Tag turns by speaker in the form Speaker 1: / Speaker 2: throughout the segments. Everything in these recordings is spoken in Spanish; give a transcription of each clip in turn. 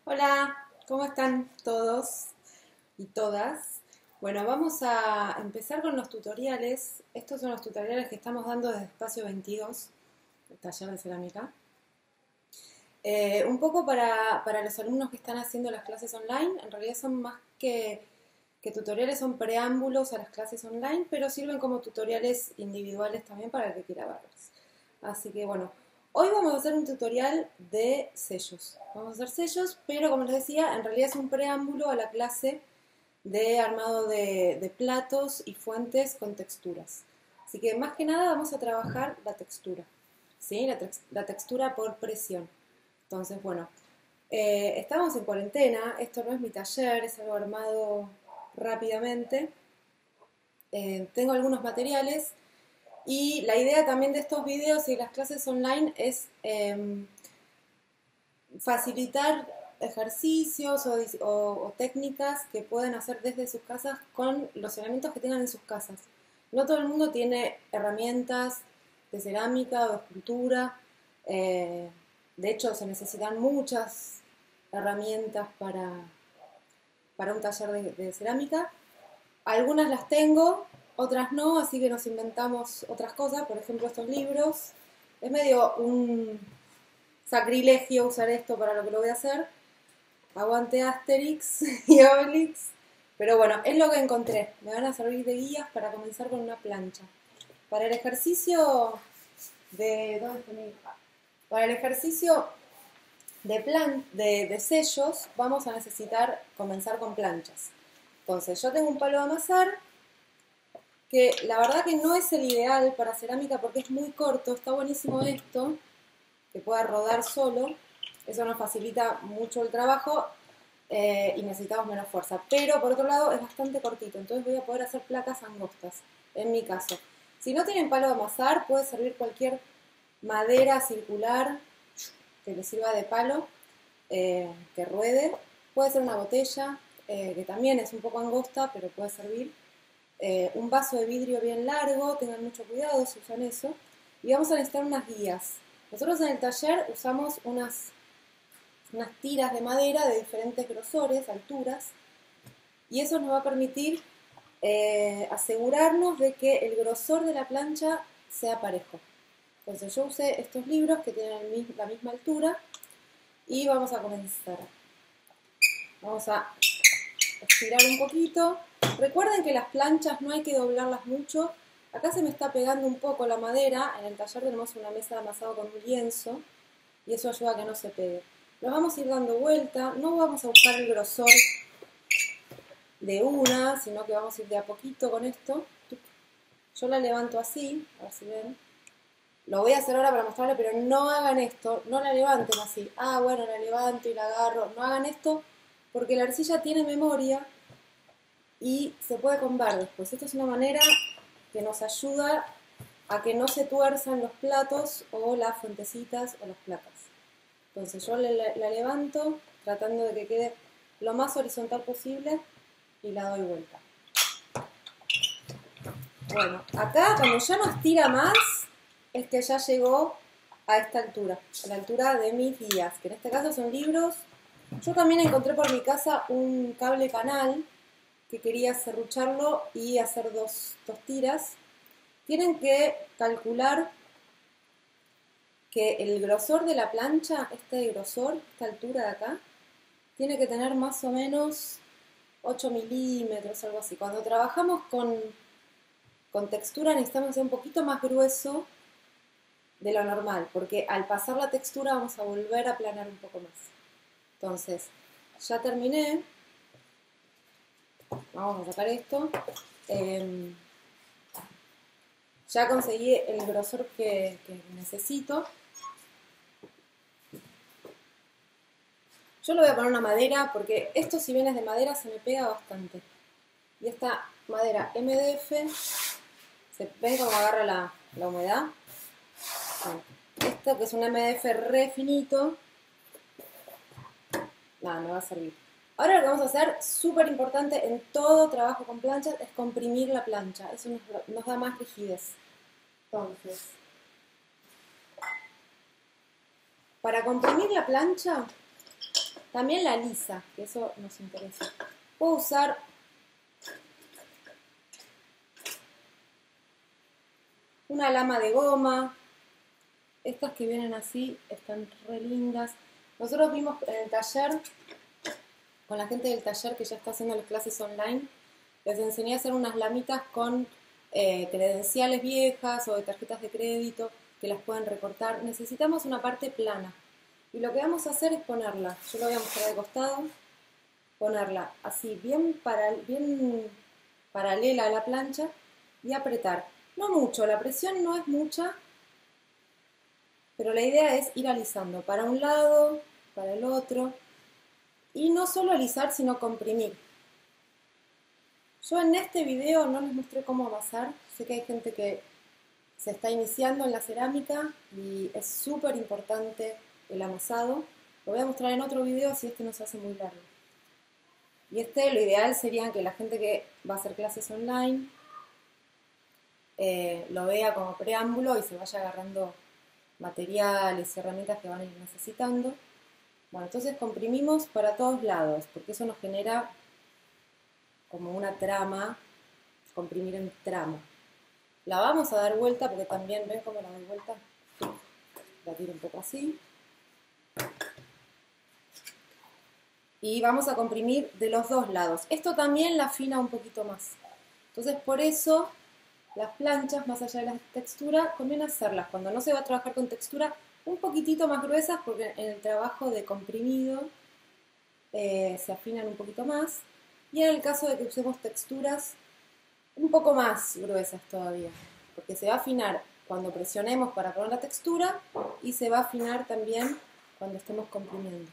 Speaker 1: Hola, ¿cómo están todos y todas? Bueno, vamos a empezar con los tutoriales. Estos son los tutoriales que estamos dando desde Espacio 22, el taller de cerámica. Un poco para los alumnos que están haciendo las clases online. En realidad son más que tutoriales, son preámbulos a las clases online, pero sirven como tutoriales individuales también para el que quiera verlas. Así que bueno, hoy vamos a hacer un tutorial de sellos. Vamos a hacer sellos, pero como les decía, en realidad es un preámbulo a la clase de armado de platos y fuentes con texturas. Así que más que nada vamos a trabajar la textura, ¿sí? La textura por presión. Entonces, bueno, estamos en cuarentena, esto no es mi taller, es algo armado rápidamente. Tengo algunos materiales y la idea también de estos videos y las clases online es facilitar ejercicios o técnicas que pueden hacer desde sus casas con los elementos que tengan en sus casas. No todo el mundo tiene herramientas de cerámica o de escultura. De hecho, se necesitan muchas herramientas para un taller de cerámica. Algunas las tengo, otras no, así que nos inventamos otras cosas. Por ejemplo, estos libros. Es medio un sacrilegio usar esto para lo que lo voy a hacer. Aguante Asterix y Obelix. Pero bueno, es lo que encontré. Me van a servir de guías para comenzar con una plancha. Para el ejercicio de... ¿Dónde está mi hija? Para el ejercicio de sellos vamos a necesitar comenzar con planchas. Entonces yo tengo un palo de amasar que la verdad que no es el ideal para cerámica porque es muy corto. Está buenísimo esto, que pueda rodar solo. Eso nos facilita mucho el trabajo y necesitamos menos fuerza. Pero por otro lado es bastante cortito, entonces voy a poder hacer placas angostas, en mi caso. Si no tienen palo de amasar, puede servir cualquier madera circular que les sirva de palo, que ruede. Puede ser una botella, que también es un poco angosta, pero puede servir. Un vaso de vidrio bien largo, tengan mucho cuidado si usan eso. Y vamos a necesitar unas guías. Nosotros en el taller usamos unas tiras de madera de diferentes grosores, alturas, y eso nos va a permitir asegurarnos de que el grosor de la plancha sea parejo. Entonces yo usé estos libros que tienen la misma altura y vamos a comenzar. Vamos a estirar un poquito. Recuerden que las planchas no hay que doblarlas mucho. Acá se me está pegando un poco la madera. En el taller tenemos una mesa de amasado con un lienzo y eso ayuda a que no se pegue. Lo vamos a ir dando vuelta. No vamos a buscar el grosor de una, sino que vamos a ir de a poquito con esto. Yo la levanto así, a ver si ven. Lo voy a hacer ahora para mostrarles, pero no hagan esto, no la levanten así. Ah, bueno, la levanto y la agarro. No hagan esto porque la arcilla tiene memoria y se puede combar después. Esta es una manera que nos ayuda a que no se tuerzan los platos o las fuentecitas o las placas. Entonces yo la levanto tratando de que quede lo más horizontal posible y la doy vuelta. Bueno, acá cuando ya no estira más es que ya llegó a esta altura, a la altura de mis guías, que en este caso son libros. Yo también encontré por mi casa un cable canal que quería serrucharlo y hacer dos tiras. Tienen que calcular que el grosor de la plancha, este grosor, esta altura de acá, tiene que tener más o menos 8 milímetros, algo así. Cuando trabajamos con textura necesitamos hacer un poquito más grueso de lo normal, porque al pasar la textura vamos a volver a aplanar un poco más. Entonces, ya terminé. Vamos a sacar esto. Ya conseguí el grosor que necesito. Yo le voy a poner una madera, porque esto si bien es de madera se me pega bastante. Y esta madera MDF, ¿ven cómo agarra la humedad? Bueno, esto que es un MDF re finito, nada, me va a servir. Ahora lo que vamos a hacer, súper importante en todo trabajo con planchas, es comprimir la plancha. Eso nos da más rigidez. Entonces, para comprimir la plancha, También la lisa, que eso nos interesa. Puedo usar una lama de goma. Estas que vienen así están re lindas. Nosotros vimos en el taller, con la gente del taller que ya está haciendo las clases online, les enseñé a hacer unas lamitas con credenciales viejas o de tarjetas de crédito que las pueden recortar. Necesitamos una parte plana. Y lo que vamos a hacer es ponerla, yo lo voy a mostrar de costado, ponerla así bien paralela a la plancha y apretar. No mucho, la presión no es mucha, pero la idea es ir alisando para un lado, para el otro, y no solo alisar, sino comprimir. Yo en este video no les mostré cómo amasar, sé que hay gente que se está iniciando en la cerámica y es súper importante el amasado. Lo voy a mostrar en otro video si este no se hace muy largo. Y lo ideal sería que la gente que va a hacer clases online lo vea como preámbulo y se vaya agarrando materiales y herramientas que van a ir necesitando. Bueno, entonces comprimimos para todos lados, porque eso nos genera como una trama, comprimir en trama. La vamos a dar vuelta, porque también, ¿ven cómo la doy vuelta? La tiro un poco así. Y vamos a comprimir de los dos lados. Esto también la afina un poquito más. Entonces, por eso, las planchas, más allá de la textura, conviene hacerlas cuando no se va a trabajar con textura un poquitito más gruesas, porque en el trabajo de comprimido se afinan un poquito más. Y en el caso de que usemos texturas un poco más gruesas todavía, porque se va a afinar cuando presionemos para poner la textura y se va a afinar también cuando estemos comprimiendo.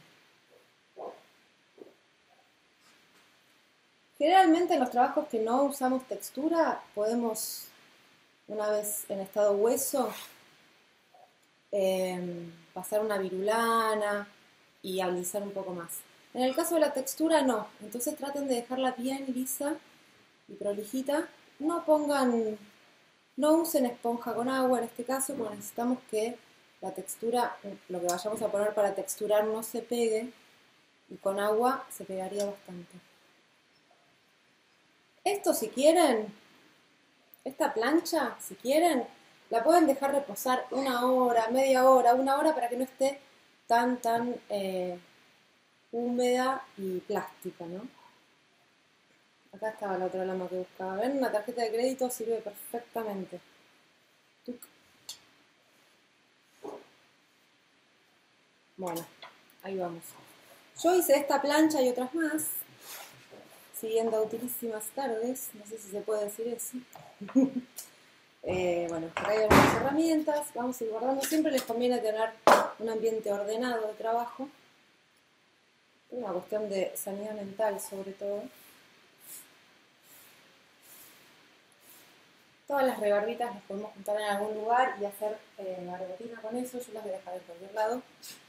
Speaker 1: Generalmente en los trabajos que no usamos textura podemos, una vez en estado hueso, pasar una virulana y alisar un poco más. En el caso de la textura no, entonces traten de dejarla bien lisa y prolijita. No usen esponja con agua en este caso, porque necesitamos que la textura, lo que vayamos a poner para texturar no se pegue, y con agua se pegaría bastante. Esto si quieren, esta plancha, si quieren, la pueden dejar reposar una hora, media hora, una hora para que no esté tan húmeda y plástica, ¿no? Acá estaba la otra lama que buscaba. ¿Ven? Una tarjeta de crédito sirve perfectamente. Bueno, ahí vamos. Yo hice esta plancha y otras más, siguiendo utilísimas tardes, no sé si se puede decir eso. Bueno, acá hay algunas herramientas, vamos a ir guardando. Siempre les conviene tener un ambiente ordenado de trabajo. Es una cuestión de sanidad mental sobre todo. Todas las rebarbitas las podemos juntar en algún lugar y hacer la rebatina con eso. Yo las voy a dejar en cualquier lado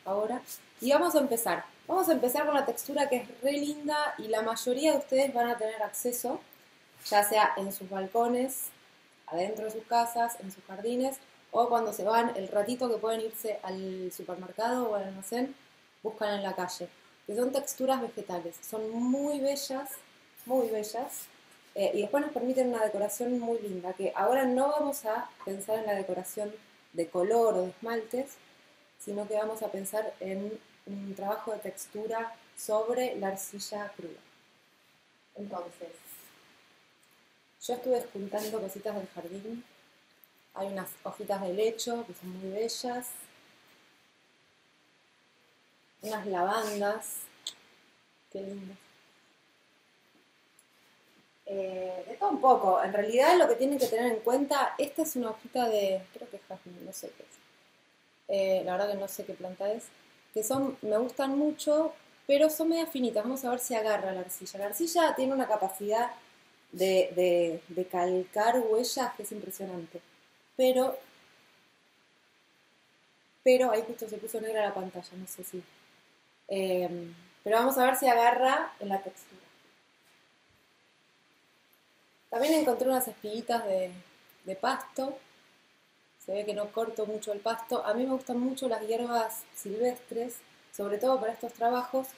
Speaker 1: ahora. Y vamos a empezar. Vamos a empezar con la textura que es re linda y la mayoría de ustedes van a tener acceso, ya sea en sus balcones, adentro de sus casas, en sus jardines, o cuando se van el ratito que pueden irse al supermercado o al almacén, buscan en la calle. Que son texturas vegetales. Son muy bellas, muy bellas. Y después nos permiten una decoración muy linda, que ahora no vamos a pensar en la decoración de color o de esmaltes, sino que vamos a pensar en un trabajo de textura sobre la arcilla cruda. Entonces, yo estuve juntando cositas del jardín. Hay unas hojitas de lecho que son muy bellas, unas lavandas, qué lindas. De todo un poco. En realidad lo que tienen que tener en cuenta, esta es una hojita de, creo que es jazmín, no sé qué es. La verdad que no sé qué planta es. Que me gustan mucho, pero son media finitas. Vamos a ver si agarra la arcilla. La arcilla tiene una capacidad de calcar huellas que es impresionante. Pero ahí justo se puso negra la pantalla, no sé si. Pero vamos a ver si agarra en la textura. También encontré unas espiguitas de pasto. Se ve que no corto mucho el pasto. A mí me gustan mucho las hierbas silvestres, sobre todo para estos trabajos,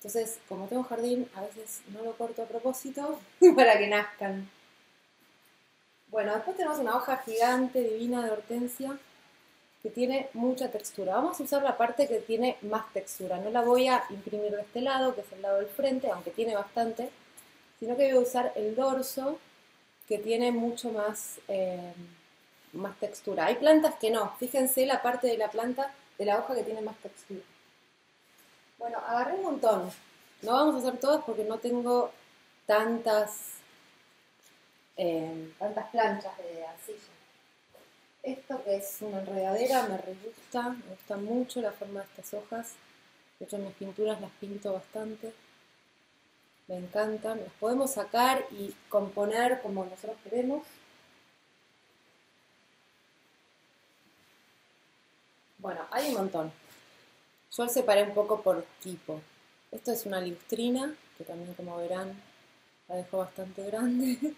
Speaker 1: Entonces, como tengo jardín, a veces no lo corto a propósito para que nazcan. Bueno, después tenemos una hoja gigante, divina de hortensia, que tiene mucha textura. Vamos a usar la parte que tiene más textura. No la voy a imprimir de este lado, que es el lado del frente, aunque tiene bastante, sino que voy a usar el dorso, que tiene mucho más, más textura. Hay plantas que no. Fíjense la parte de la planta, de la hoja que tiene más textura. Bueno, agarré un montón. No vamos a hacer todas porque no tengo tantas planchas de arcilla. Esto que es una enredadera me re gusta, me gusta mucho la forma de estas hojas. De hecho en mis pinturas las pinto bastante. Me encantan. Las podemos sacar y componer como nosotros queremos. Bueno, hay un montón. Yo lo separé un poco por tipo. Esto es una liustrina, que también como verán la dejo bastante grande.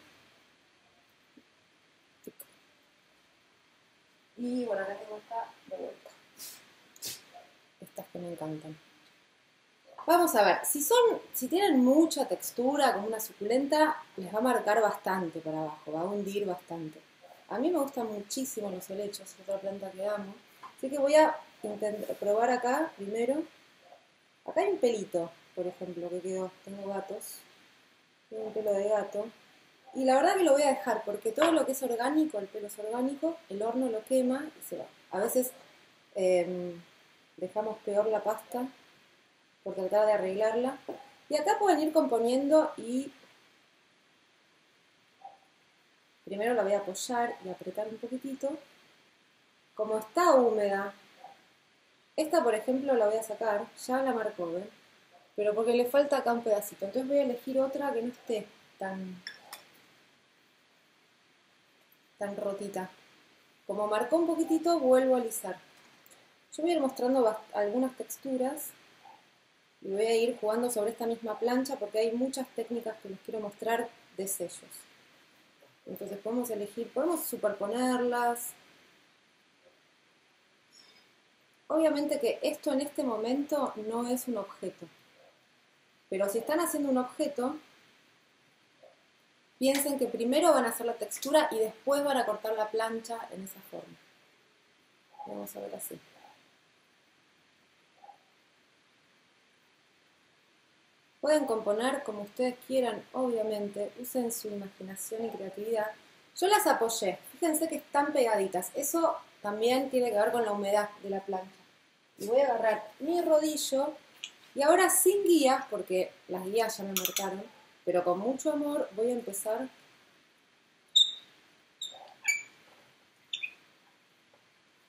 Speaker 1: Y bueno, acá tengo esta de vuelta. Estas que me encantan. Vamos a ver, si tienen mucha textura, como una suculenta, les va a marcar bastante para abajo, va a hundir bastante. A mí me gustan muchísimo los helechos, es otra planta que amo. Así que voy a probar acá primero. Acá hay un pelito, por ejemplo, que quedó. Tengo gatos. Tengo un pelo de gato. Y la verdad que lo voy a dejar, porque todo lo que es orgánico, el pelo es orgánico, el horno lo quema y se va. A veces dejamos peor la pasta por tratar de arreglarla. Y acá pueden ir componiendo y primero la voy a apoyar y apretar un poquitito. Como está húmeda, esta por ejemplo la voy a sacar, ya la marcó, ¿ven? Pero porque le falta acá un pedacito. Entonces voy a elegir otra que no esté tan rotita. Como marcó un poquitito, vuelvo a alisar. Yo voy a ir mostrando algunas texturas y voy a ir jugando sobre esta misma plancha porque hay muchas técnicas que les quiero mostrar de sellos. Entonces podemos elegir, podemos superponerlas. Obviamente que esto en este momento no es un objeto, pero si están haciendo un objeto, piensen que primero van a hacer la textura y después van a cortar la plancha en esa forma. Vamos a ver así. Pueden componer como ustedes quieran, obviamente, usen su imaginación y creatividad. Yo las apoyé, fíjense que están pegaditas, eso también tiene que ver con la humedad de la plancha. Y voy a agarrar mi rodillo y ahora sin guías, porque las guías ya me marcaron, pero con mucho amor voy a empezar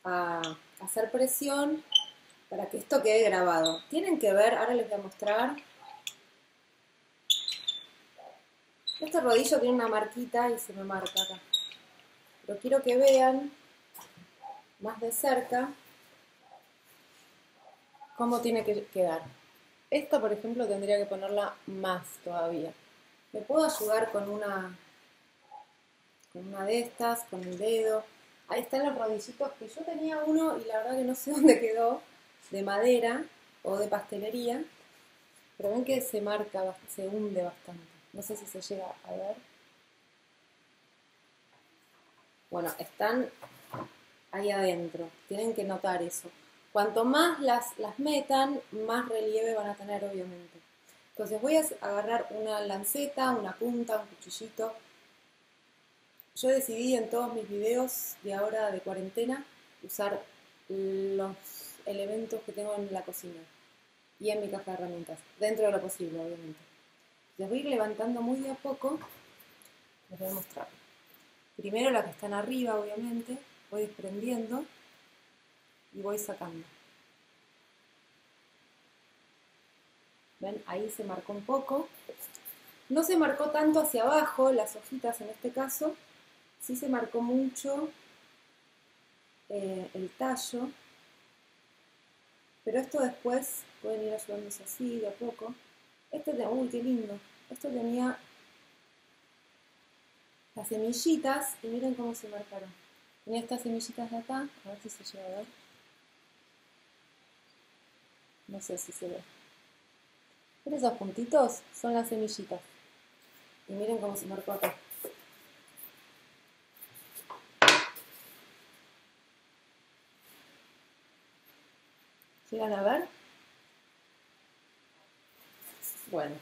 Speaker 1: a hacer presión para que esto quede grabado. Tienen que ver, ahora les voy a mostrar. Este rodillo tiene una marquita y se me marca acá. Pero quiero que vean más de cerca cómo tiene que quedar. Esta, por ejemplo, tendría que ponerla más todavía. Me puedo ayudar con una de estas, con el dedo. Ahí están los rodillitos, que yo tenía uno y la verdad que no sé dónde quedó, de madera o de pastelería. Pero ven que se marca, se hunde bastante. No sé si se llega a ver. Bueno, están ahí adentro. Tienen que notar eso. Cuanto más las metan, más relieve van a tener, obviamente. Entonces voy a agarrar una lanceta, una punta, un cuchillito. Yo decidí en todos mis videos de ahora de cuarentena usar los elementos que tengo en la cocina y en mi caja de herramientas, dentro de lo posible, obviamente. Les voy a ir levantando muy de a poco. Les voy a mostrar. Primero las que están arriba, obviamente, voy desprendiendo y voy sacando. ¿Ven? Ahí se marcó un poco. No se marcó tanto hacia abajo, las hojitas en este caso. Sí se marcó mucho el tallo. Pero esto después pueden ir ayudándose así, de a poco. Uy, qué lindo. Esto tenía las semillitas y miren cómo se marcaron. Tenía estas semillitas de acá, a ver si se llega a ver. No sé si se ve. ¿Ven esos puntitos? Son las semillitas. Y miren cómo se marcó acá. ¿Llegan a ver? Bueno,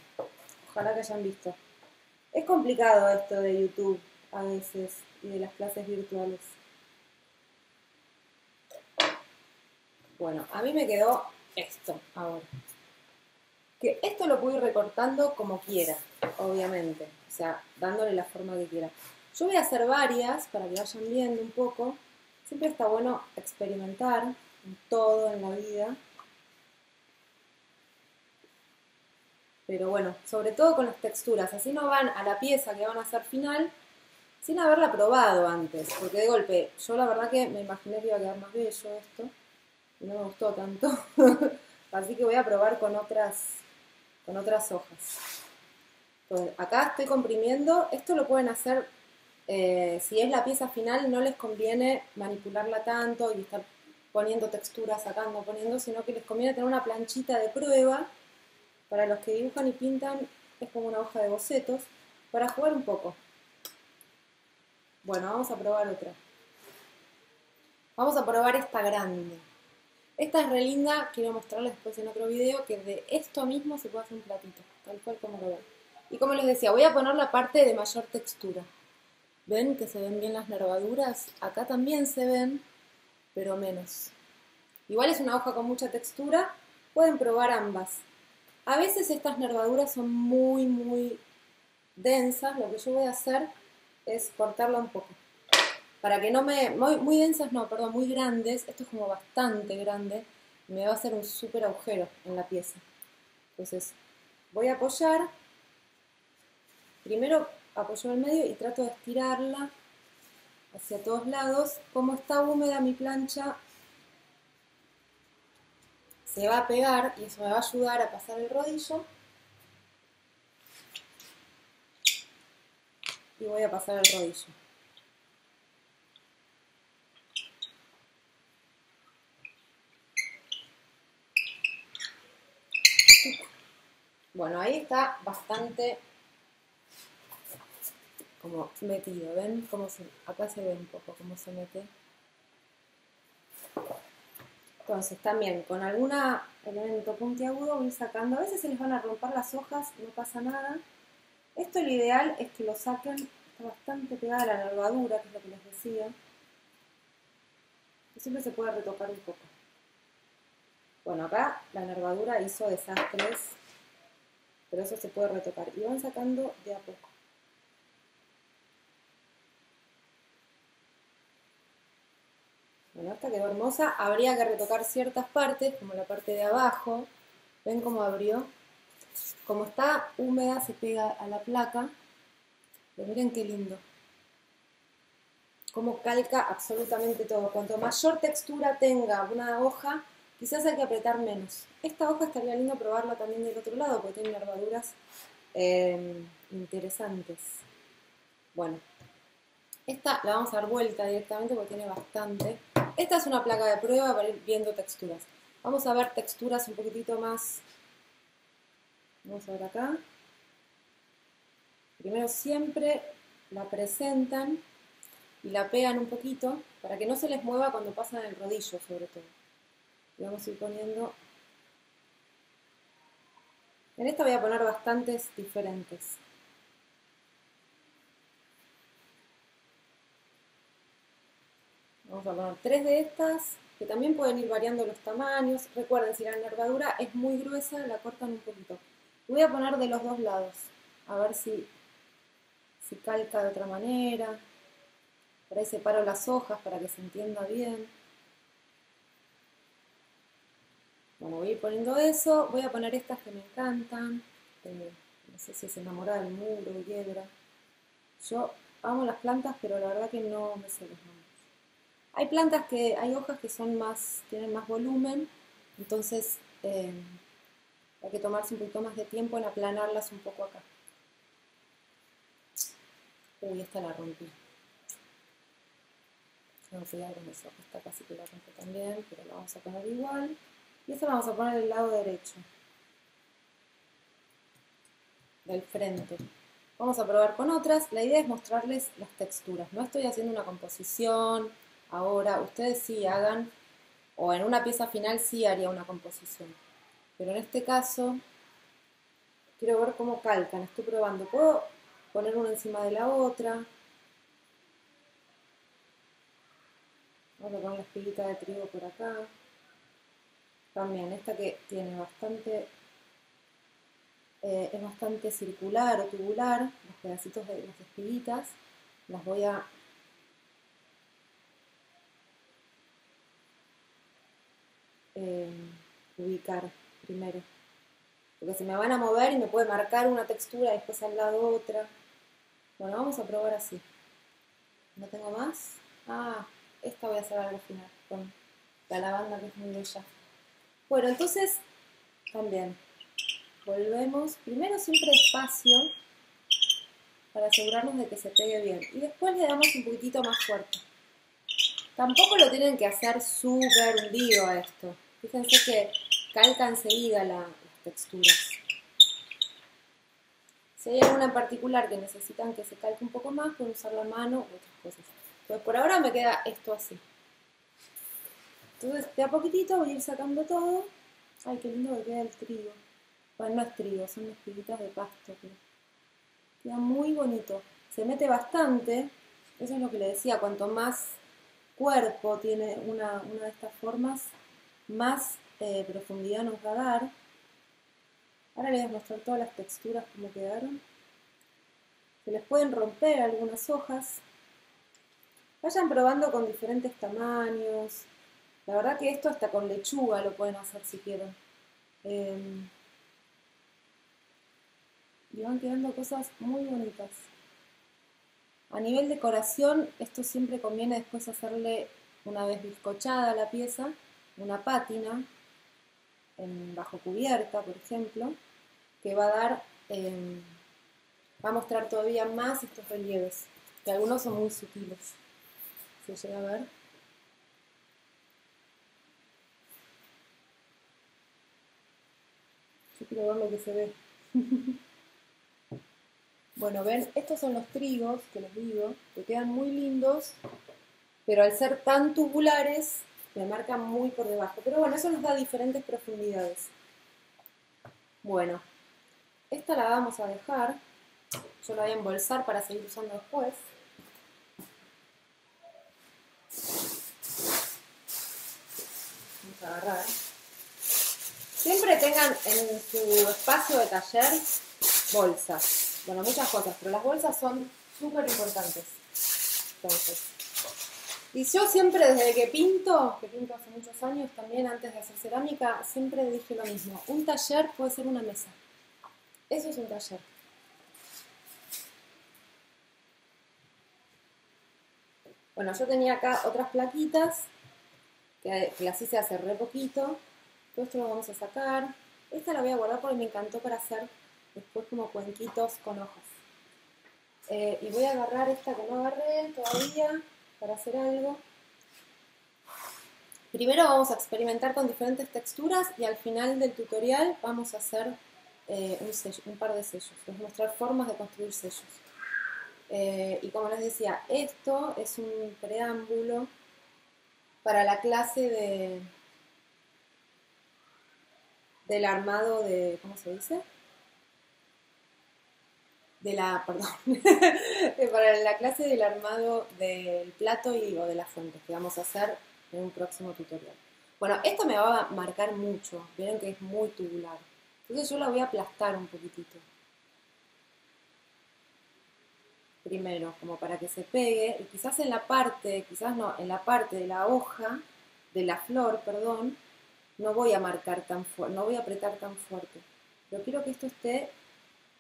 Speaker 1: ojalá que hayan visto. Es complicado esto de YouTube a veces y de las clases virtuales. Bueno, a mí me quedó esto ahora. Que esto lo puedo ir recortando como quiera, obviamente. O sea, dándole la forma que quiera. Yo voy a hacer varias para que vayan viendo un poco. Siempre está bueno experimentar en todo en la vida. Pero bueno, sobre todo con las texturas. Así no van a la pieza que van a hacer final sin haberla probado antes. Porque de golpe, yo la verdad que me imaginé que iba a quedar más bello esto. Y no me gustó tanto. Así que voy a probar con otras hojas. Entonces, acá estoy comprimiendo. Esto lo pueden hacer, si es la pieza final, no les conviene manipularla tanto y estar poniendo texturas, sacando, poniendo, sino que les conviene tener una planchita de prueba. Para los que dibujan y pintan, es como una hoja de bocetos, para jugar un poco. Bueno, vamos a probar otra. Vamos a probar esta grande. Esta es re linda, quiero mostrarles después en otro video, que de esto mismo se puede hacer un platito, tal cual como lo ven. Y como les decía, voy a poner la parte de mayor textura. ¿Ven que se ven bien las nervaduras? Acá también se ven, pero menos. Igual es una hoja con mucha textura, pueden probar ambas. A veces estas nervaduras son muy densas, lo que yo voy a hacer es cortarla un poco. Para que no me... Muy densas no, perdón, muy grandes. Esto es como bastante grande. Y me va a hacer un súper agujero en la pieza. Entonces, voy a apoyar. Primero apoyo en el medio y trato de estirarla hacia todos lados. Como está húmeda mi plancha, se va a pegar y eso me va a ayudar a pasar el rodillo. Y voy a pasar el rodillo. Bueno, ahí está bastante como metido, ¿ven? Acá se ve un poco cómo se mete. Entonces también con algún elemento puntiagudo voy sacando. A veces se les van a romper las hojas, no pasa nada. Esto lo ideal es que lo saquen, está bastante pegada a la nervadura, que es lo que les decía. Y siempre se puede retocar un poco. Bueno, acá la nervadura hizo desastres, pero eso se puede retocar. Y van sacando de a poco. Bueno, esta quedó hermosa. Habría que retocar ciertas partes, como la parte de abajo. ¿Ven cómo abrió? Como está húmeda, se pega a la placa. Pero miren qué lindo. Cómo calca absolutamente todo. Cuanto mayor textura tenga una hoja, quizás hay que apretar menos. Esta hoja estaría lindo probarla también del otro lado, porque tiene nervaduras interesantes. Bueno, esta la vamos a dar vuelta directamente porque tiene bastante. Esta es una placa de prueba para ir viendo texturas. Vamos a ver texturas un poquitito más. Vamos a ver acá. Primero siempre la presentan y la pegan un poquito para que no se les mueva cuando pasan el rodillo, sobre todo. Y vamos a ir poniendo... En esta voy a poner bastantes diferentes. Vamos a poner 3 de estas, que también pueden ir variando los tamaños. Recuerden, si la nervadura es muy gruesa, la cortan un poquito. Voy a poner de los dos lados, a ver si calca de otra manera. Por ahí separo las hojas para que se entienda bien. Bueno, voy a ir poniendo eso. Voy a poner estas que me encantan. No sé si es enamorada del muro, hiedra. Yo amo las plantas, pero la verdad que no me sé los nombres. Hay hojas que son tienen más volumen, entonces hay que tomarse un poquito más de tiempo en aplanarlas un poco acá. Uy, esta la rompí. Tengo cuidado con eso. Esta casi que la rompí también, pero la vamos a poner igual. Y esta la vamos a poner del lado derecho. del frente. Vamos a probar con otras. La idea es mostrarles las texturas. No estoy haciendo una composición ahora. Ustedes sí hagan, o en una pieza final sí haría una composición. Pero en este caso, quiero ver cómo calcan. Estoy probando. Puedo poner una encima de la otra. Vamos a poner la espiguita de trigo por acá. También esta que tiene bastante, es bastante circular o tubular, los pedacitos de las espiguitas, las voy a ubicar primero, porque se me van a mover y me puede marcar una textura y después al lado otra. Bueno, vamos a probar así. ¿No tengo más? Ah, esta voy a hacer algo final, con la lavanda que es muy bella. Bueno, entonces, también, volvemos, primero siempre despacio, para asegurarnos de que se pegue bien. Y después le damos un poquitito más fuerte. Tampoco lo tienen que hacer súper hundido a esto. Fíjense que calca enseguida las texturas. Si hay alguna en particular que necesitan que se calque un poco más, pueden usar la mano u otras cosas. Pues por ahora me queda esto así. Entonces, de a poquitito voy a ir sacando todo. Ay, qué lindo que queda el trigo. Bueno, no es trigo, son espiguitas de pasto. Pero queda muy bonito. Se mete bastante. Eso es lo que le decía. Cuanto más cuerpo tiene una de estas formas, más profundidad nos va a dar. Ahora les voy a mostrar todas las texturas como quedaron. Se les pueden romper algunas hojas. Vayan probando con diferentes tamaños. La verdad que esto hasta con lechuga lo pueden hacer si quieren. Y van quedando cosas muy bonitas. A nivel decoración, esto siempre conviene después hacerle, una vez bizcochada la pieza, una pátina bajo cubierta, por ejemplo, que va a dar, va a mostrar todavía más estos relieves, que algunos son muy sutiles. ¿Se llega a ver? Yo quiero ver lo que se ve. Bueno, ven, estos son los trigos que les digo, que quedan muy lindos, pero al ser tan tubulares, me marcan muy por debajo. Pero bueno, eso nos da diferentes profundidades. Bueno, esta la vamos a dejar. Yo la voy a embolsar para seguir usando después. Vamos a agarrar. Siempre tengan en su espacio de taller bolsas. Bueno, muchas cosas, pero las bolsas son súper importantes. Entonces, y yo siempre desde que pinto hace muchos años también, antes de hacer cerámica, siempre dije lo mismo. Un taller puede ser una mesa. Eso es un taller. Bueno, yo tenía acá otras plaquitas, que las hice hace re poquito. Todo esto lo vamos a sacar. Esta la voy a guardar porque me encantó para hacer después como cuenquitos con hojas. Y voy a agarrar esta que no agarré todavía para hacer algo. Primero vamos a experimentar con diferentes texturas y al final del tutorial vamos a hacer un par de sellos. Les voy a mostrar formas de construir sellos. Y como les decía, esto es un preámbulo para la clase del armado de, ¿cómo se dice? Perdón, para la clase del armado del plato o de las fuentes que vamos a hacer en un próximo tutorial. Bueno, esto me va a marcar mucho, vieron que es muy tubular. Entonces yo la voy a aplastar un poquitito. Primero, como para que se pegue, y quizás en la parte, en la parte de la hoja, de la flor, perdón, no voy a marcar tan fuerte, no voy a apretar tan fuerte. Pero quiero que esto esté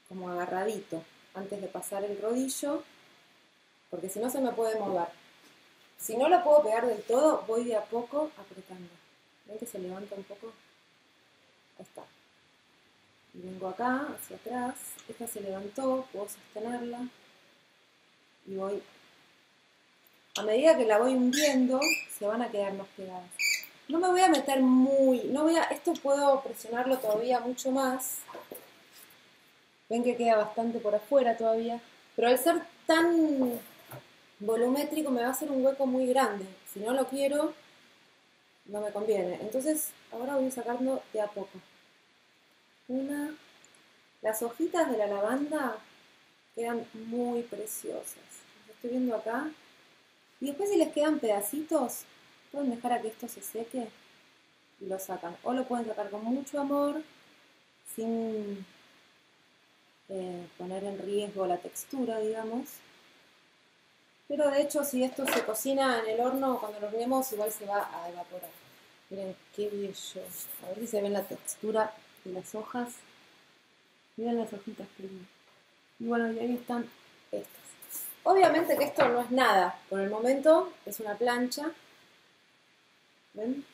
Speaker 1: como agarradito antes de pasar el rodillo, porque si no se me puede mover. Si no lo puedo pegar del todo, voy de a poco apretando. ¿Ven que se levanta un poco? Ahí está. Y vengo acá, hacia atrás. Esta se levantó, puedo sostenerla. Y voy. A medida que la voy hundiendo, se van a quedar más pegadas. No me voy a meter muy. Esto puedo presionarlo todavía mucho más. Ven que queda bastante por afuera todavía, pero al ser tan volumétrico me va a hacer un hueco muy grande. Si no lo quiero, no me conviene. Entonces ahora voy sacando de a poco. Las hojitas de la lavanda quedan muy preciosas. Las estoy viendo acá. Y después si les quedan pedacitos, pueden dejar a que esto se seque y lo sacan. O lo pueden sacar con mucho amor, sin poner en riesgo la textura, digamos. Pero de hecho, si esto se cocina en el horno, cuando lo horneemos, igual se va a evaporar. Miren qué bello. A ver si se ven la textura de las hojas. Miren las hojitas que lindas. Y bueno, y ahí están estas. Obviamente que esto no es nada. Por el momento es una plancha. ¿Ven?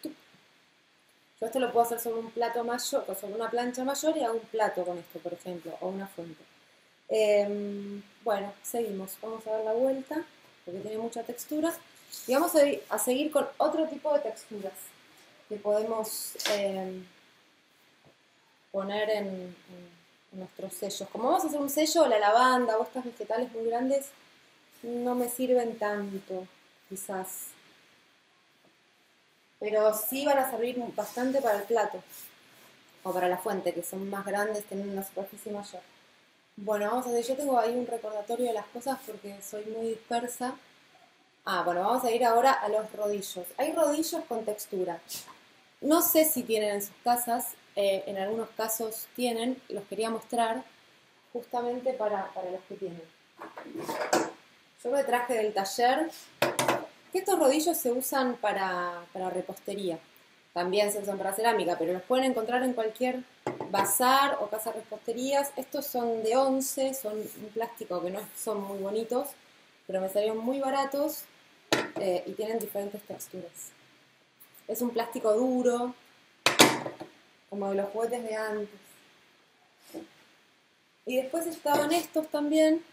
Speaker 1: Yo esto lo puedo hacer sobre un plato mayor, o sobre una plancha mayor y hago un plato con esto, por ejemplo, o una fuente. Bueno, seguimos. Vamos a dar la vuelta, porque tiene mucha textura. Y vamos a seguir con otro tipo de texturas que podemos poner en nuestros sellos. Como vamos a hacer un sello, la lavanda o estas vegetales muy grandes no me sirven tanto, quizás. Pero sí van a servir bastante para el plato o para la fuente, que son más grandes, tienen una superficie mayor. Bueno, vamos a ver, yo tengo ahí un recordatorio de las cosas porque soy muy dispersa. Bueno, vamos a ir ahora a los rodillos. Hay rodillos con textura. No sé si tienen en sus casas, en algunos casos tienen, los quería mostrar justamente para los que tienen. Yo me traje del taller, que estos rodillos se usan para repostería. También se usan para cerámica, pero los pueden encontrar en cualquier bazar o casa de reposterías. Estos son de 11, son un plástico que no son muy bonitos, pero me salieron muy baratos y tienen diferentes texturas. Es un plástico duro, como de los juguetes de antes. Y después estaban estos también,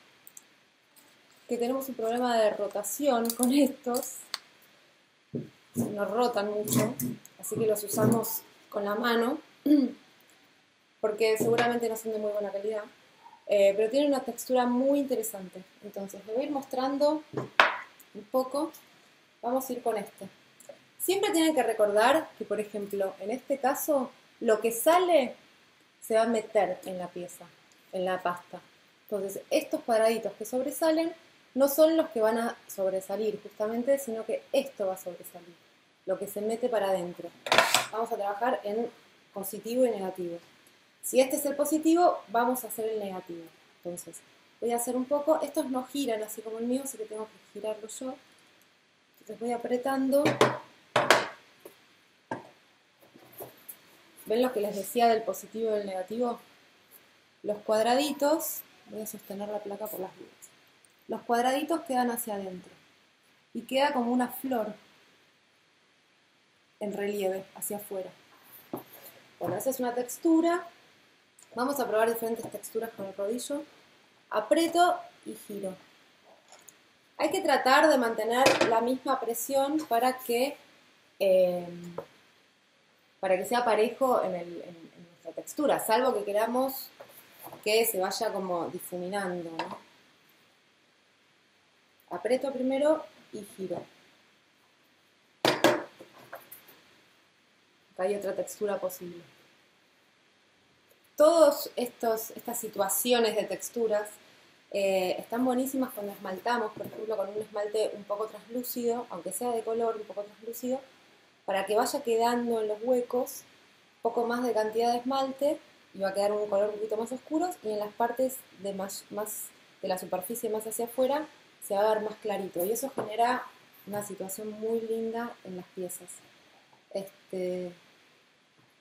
Speaker 1: que tenemos un problema de rotación con estos. Nos rotan mucho, así que los usamos con la mano, porque seguramente no son de muy buena calidad. Pero tienen una textura muy interesante. Entonces, les voy a ir mostrando un poco. Vamos a ir con este. Siempre tienen que recordar que, por ejemplo, en este caso, lo que sale se va a meter en la pieza, en la pasta. Entonces, estos cuadraditos que sobresalen no son los que van a sobresalir justamente, sino que esto va a sobresalir, lo que se mete para adentro. Vamos a trabajar en positivo y negativo. Si este es el positivo, vamos a hacer el negativo. Entonces, voy a hacer un poco, estos no giran así como el mío, así que tengo que girarlo yo. Entonces voy apretando. ¿Ven lo que les decía del positivo y del negativo? Los cuadraditos, voy a sostener la placa por las dudas. Los cuadraditos quedan hacia adentro y queda como una flor en relieve hacia afuera. Bueno, esa es una textura. Vamos a probar diferentes texturas con el rodillo. Aprieto y giro. Hay que tratar de mantener la misma presión para que sea parejo en nuestra textura, salvo que queramos que se vaya como difuminando, ¿no? Aprieto primero y giro. Acá hay otra textura posible. Todas estas situaciones de texturas están buenísimas cuando esmaltamos, por ejemplo, con un esmalte un poco translúcido, aunque sea de color un poco translúcido, para que vaya quedando en los huecos un poco más de cantidad de esmalte y va a quedar un color un poquito más oscuro, y en las partes de la superficie más hacia afuera se va a ver más clarito, y eso genera una situación muy linda en las piezas.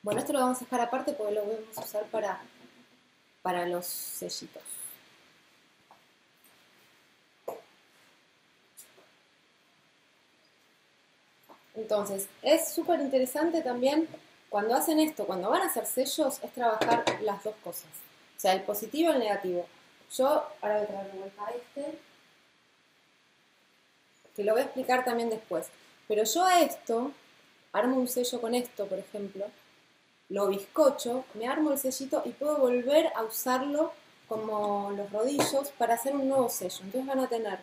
Speaker 1: Bueno, esto lo vamos a dejar aparte porque lo vamos a usar para los sellitos. Entonces, es súper interesante también cuando hacen esto, cuando van a hacer sellos, es trabajar las dos cosas. O sea, el positivo y el negativo. Yo ahora voy a traer de vuelta a este, que lo voy a explicar también después. Pero yo a esto, armo un sello con esto, por ejemplo, lo bizcocho, me armo el sellito y puedo volver a usarlo como los rodillos para hacer un nuevo sello. Entonces van a tener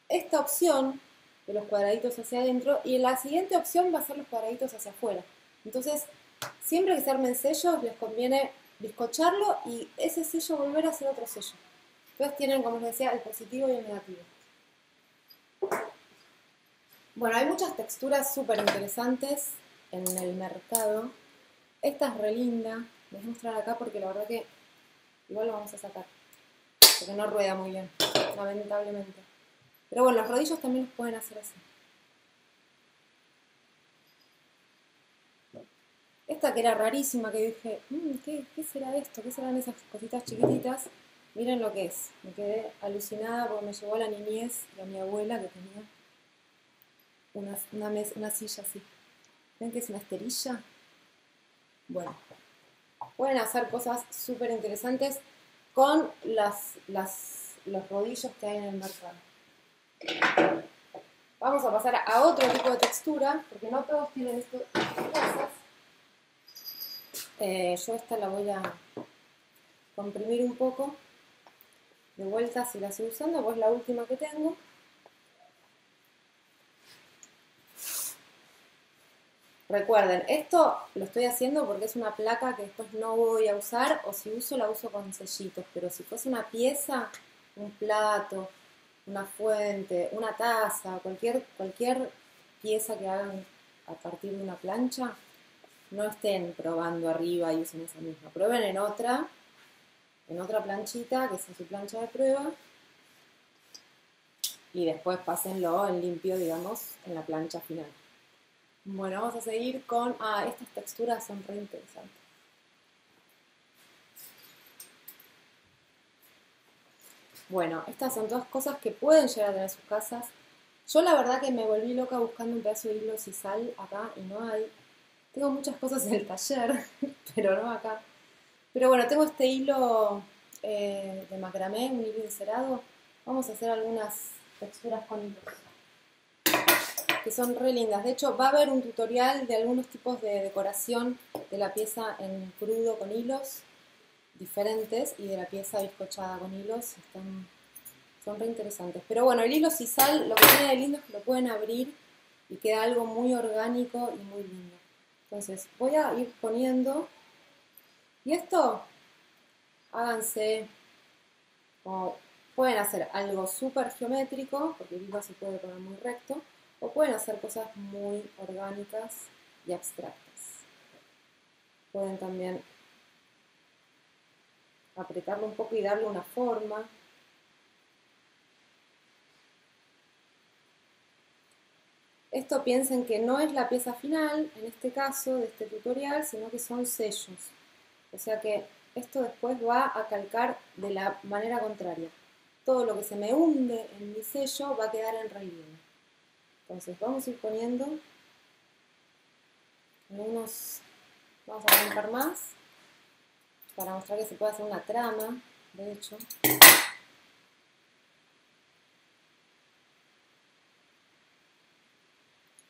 Speaker 1: esta opción de los cuadraditos hacia adentro y la siguiente opción va a ser los cuadraditos hacia afuera. Entonces, siempre que se armen sellos, les conviene bizcocharlo y ese sello volver a hacer otro sello. Entonces tienen, como les decía, el positivo y el negativo. Bueno, hay muchas texturas súper interesantes en el mercado. Esta es re linda. Les voy a mostrar acá porque la verdad que igual lo vamos a sacar. Porque no rueda muy bien, lamentablemente. Pero bueno, los rodillos también los pueden hacer así. Esta que era rarísima, que dije, ¿qué será esto? ¿Qué serán esas cositas chiquititas? Miren lo que es. Me quedé alucinada porque me llevó a la niñez de mi abuela que tenía una silla así. ¿Ven que es una esterilla? Bueno, pueden hacer cosas súper interesantes con los rodillos que hay en el mercado. Vamos a pasar a otro tipo de textura, porque no todos tienen estas cosas. Yo esta la voy a comprimir un poco. De vuelta, si la estoy usando, pues la última que tengo. Recuerden, esto lo estoy haciendo porque es una placa que después no voy a usar, o si uso, la uso con sellitos. Pero si fuese una pieza, un plato, una fuente, una taza, cualquier pieza que hagan a partir de una plancha, no estén probando arriba y usen esa misma. Prueben en otra planchita, que sea su plancha de prueba, y después pásenlo en limpio, digamos, en la plancha final. Bueno, vamos a seguir con... estas texturas son re interesantes. Bueno, estas son todas cosas que pueden llegar a tener sus casas. Yo la verdad que me volví loca buscando un pedazo de hilo sisal acá y no hay. Tengo muchas cosas en el taller, pero no acá. Pero bueno, tengo este hilo de macramé, un hilo encerado. Vamos a hacer algunas texturas con hilos, que son re lindas. De hecho, va a haber un tutorial de algunos tipos de decoración de la pieza en crudo con hilos diferentes y de la pieza bizcochada con hilos. Son re interesantes. Pero bueno, el hilo sisal, lo que tiene de lindo es que lo pueden abrir y queda algo muy orgánico y muy lindo. Entonces, voy a ir poniendo. Y esto, háganse, como pueden hacer algo súper geométrico, porque el hilo se puede poner muy recto, o pueden hacer cosas muy orgánicas y abstractas. Pueden también apretarlo un poco y darle una forma. Esto piensen que no es la pieza final, en este caso, de este tutorial, sino que son sellos. O sea que esto después va a calcar de la manera contraria. Todo lo que se me hunde en mi sello va a quedar en relieve. Entonces vamos a ir poniendo algunos, vamos a arrancar más, para mostrar que se puede hacer una trama, de hecho.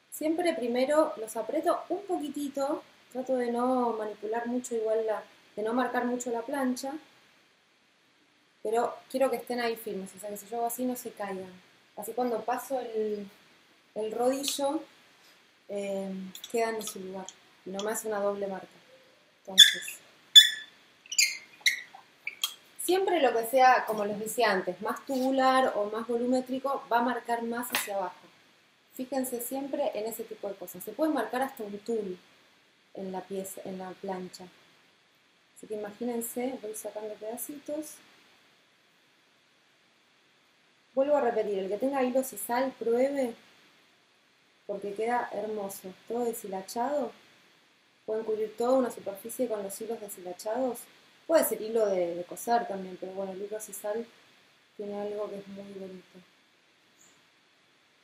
Speaker 1: Siempre primero los aprieto un poquitito, trato de no manipular mucho, de no marcar mucho la plancha, pero quiero que estén ahí firmes, o sea que si yo hago así no se caigan. Así cuando paso el rodillo quedan en su lugar y no me hace una doble marca. Entonces, siempre lo que sea, como les decía antes, más tubular o más volumétrico va a marcar más hacia abajo. Fíjense siempre en ese tipo de cosas. Se puede marcar hasta un tul en la pieza, en la plancha. Así que imagínense, voy sacando pedacitos. Vuelvo a repetir, el que tenga hilo sisal, pruebe, porque queda hermoso. Todo deshilachado. Pueden cubrir toda una superficie con los hilos deshilachados. Puede ser hilo de coser también, pero bueno, el hilo sisal tiene algo que es muy bonito.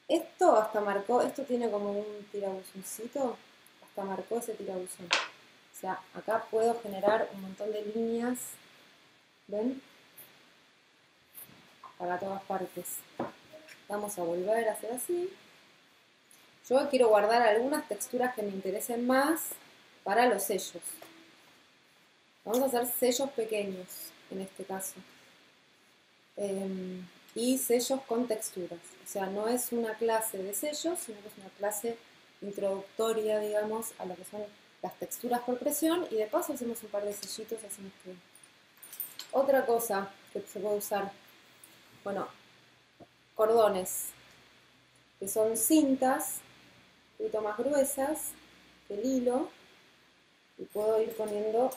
Speaker 1: Esto hasta marcó, esto tiene como un tirabuzoncito, hasta marcó ese tirabuzón. O sea, acá puedo generar un montón de líneas, ¿ven? Para todas partes. Vamos a volver a hacer así. Yo quiero guardar algunas texturas que me interesen más para los sellos. Vamos a hacer sellos pequeños, en este caso. y sellos con texturas. O sea, no es una clase de sellos, sino que es una clase introductoria, digamos, a lo que son las texturas por presión, y de paso hacemos un par de sellitos, hacemos que... Otra cosa que se puede usar, bueno, cordones, que son cintas un poquito más gruesas que el hilo, y puedo ir poniendo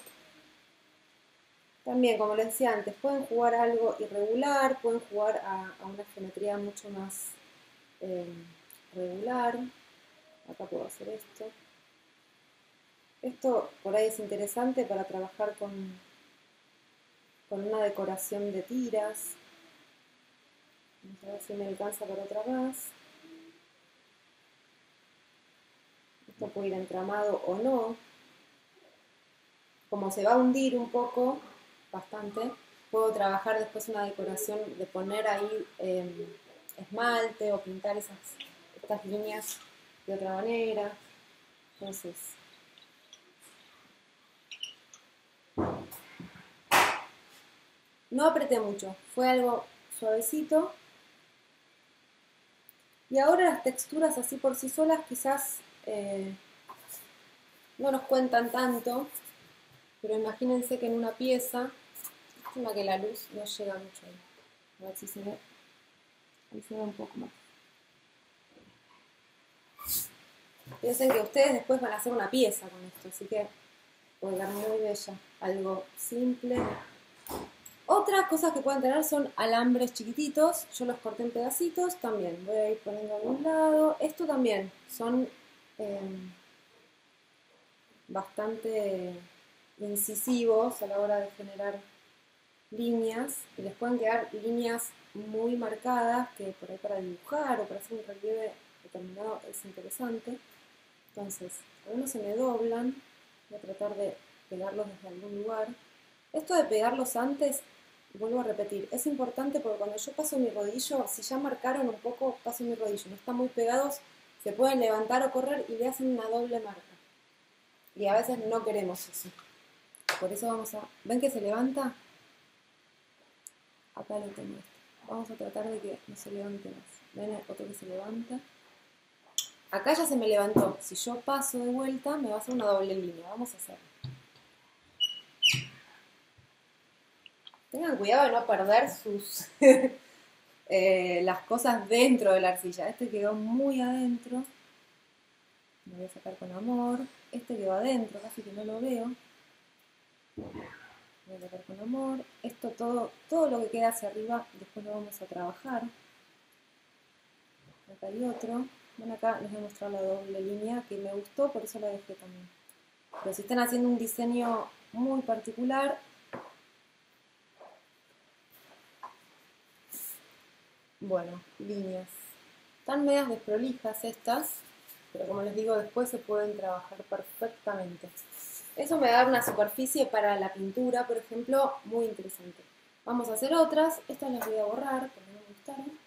Speaker 1: también, como les decía antes, pueden jugar a algo irregular, pueden jugar a una geometría mucho más regular. Acá puedo hacer esto. Esto por ahí es interesante para trabajar con una decoración de tiras. Vamos a ver si me alcanza para otra más. Esto puede ir entramado o no. Como se va a hundir un poco, bastante, puedo trabajar después una decoración de poner ahí esmalte o pintar estas líneas de otra manera. Entonces, no apreté mucho, fue algo suavecito. Y ahora las texturas así por sí solas quizás no nos cuentan tanto, pero imagínense que en una pieza, lástima que la luz no llega mucho ahí. A ver si se ve. Ahí se ve un poco más. Piensen que ustedes después van a hacer una pieza con esto, así que puede quedar muy bella. Algo simple. Otras cosas que pueden tener son alambres chiquititos. Yo los corté en pedacitos también. Voy a ir poniendo a un lado. Esto también son bastante incisivos a la hora de generar líneas. Y les pueden quedar líneas muy marcadas que por ahí para dibujar o para hacer un relieve determinado es interesante. Entonces, algunos se me doblan. Voy a tratar de pegarlos desde algún lugar. Esto de pegarlos antes, vuelvo a repetir, es importante porque cuando yo paso mi rodillo, si ya marcaron un poco, paso mi rodillo, no están muy pegados, se pueden levantar o correr y le hacen una doble marca. Y a veces no queremos eso. Por eso vamos a... ¿Ven que se levanta? Acá lo tengo. Vamos a tratar de que no se levante más. ¿Ven otro que se levanta? Acá ya se me levantó. Si yo paso de vuelta, me va a hacer una doble línea. Vamos a hacerlo. Tengan cuidado de no perder sus las cosas dentro de la arcilla. Este quedó muy adentro. Lo voy a sacar con amor. Este quedó adentro, casi que no lo veo. Voy a sacar con amor. Esto todo lo que queda hacia arriba, después lo vamos a trabajar. Acá hay otro. Bueno, acá les voy a mostrar la doble línea que me gustó, por eso la dejé también. Pero si están haciendo un diseño muy particular, bueno, líneas. Están medias desprolijas estas, pero como les digo, después se pueden trabajar perfectamente. Eso me da una superficie para la pintura, por ejemplo, muy interesante. Vamos a hacer otras. Estas las voy a borrar porque no me gustaron.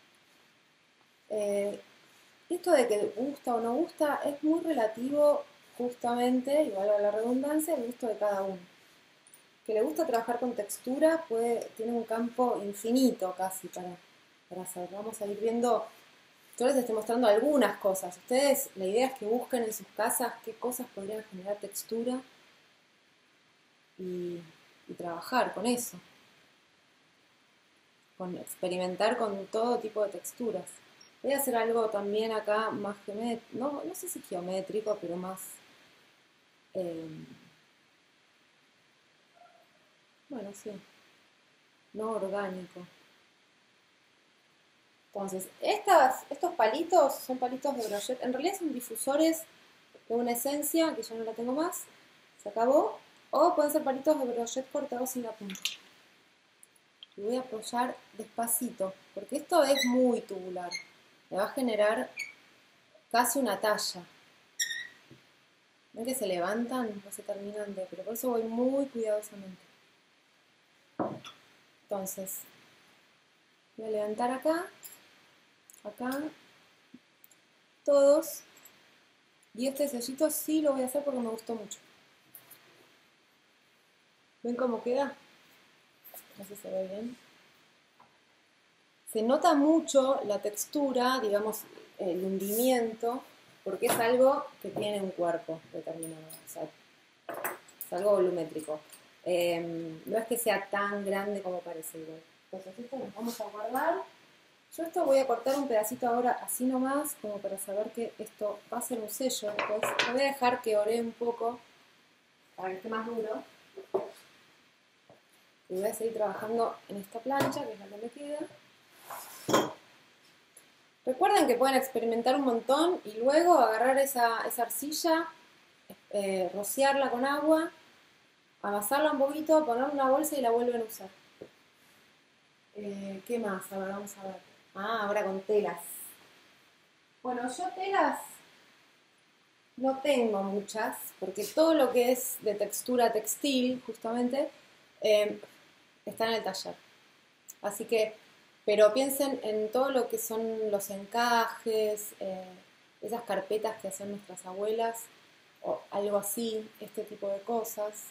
Speaker 1: Esto de que gusta o no gusta es muy relativo, justamente, igual a la redundancia, el gusto de cada uno. Que le gusta trabajar con textura tiene un campo infinito casi para hacer. Vamos a ir viendo, yo les estoy mostrando algunas cosas. Ustedes, la idea es que busquen en sus casas qué cosas podrían generar textura y trabajar con eso. Con experimentar con todo tipo de texturas. Voy a hacer algo también acá más geométrico, no sé si geométrico, pero más, bueno, sí, no orgánico. Entonces, estos palitos son palitos de brochet, en realidad son difusores de una esencia, que ya no la tengo más, se acabó, o pueden ser palitos de brochet cortados sin la punta. Y voy a apoyar despacito, porque esto es muy tubular. Me va a generar casi una talla. ¿Ven que se levantan? No se terminan de... Pero por eso voy muy cuidadosamente. Entonces, voy a levantar acá, todos. Y este sellito sí lo voy a hacer porque me gustó mucho. ¿Ven cómo queda? No sé si se ve bien. se nota mucho la textura, digamos, el hundimiento, porque es algo que tiene un cuerpo determinado, o sea, es algo volumétrico. No es que sea tan grande como parece igual. Entonces esto lo vamos a guardar. Yo esto voy a cortar un pedacito ahora así nomás, como para saber que esto va a ser un sello después. Lo voy a dejar que ore un poco, para que esté más duro. Y voy a seguir trabajando en esta plancha, que es la que me queda. Recuerden que pueden experimentar un montón y luego agarrar esa arcilla, rociarla con agua, amasarla un poquito, ponerla en una bolsa y la vuelven a usar. ¿Qué más? A ver, vamos a ver. Ahora con telas. Bueno, yo telas no tengo muchas, porque todo lo que es de textura textil, justamente, está en el taller. Así que, pero piensen en todo lo que son los encajes, esas carpetas que hacen nuestras abuelas, o algo así, este tipo de cosas.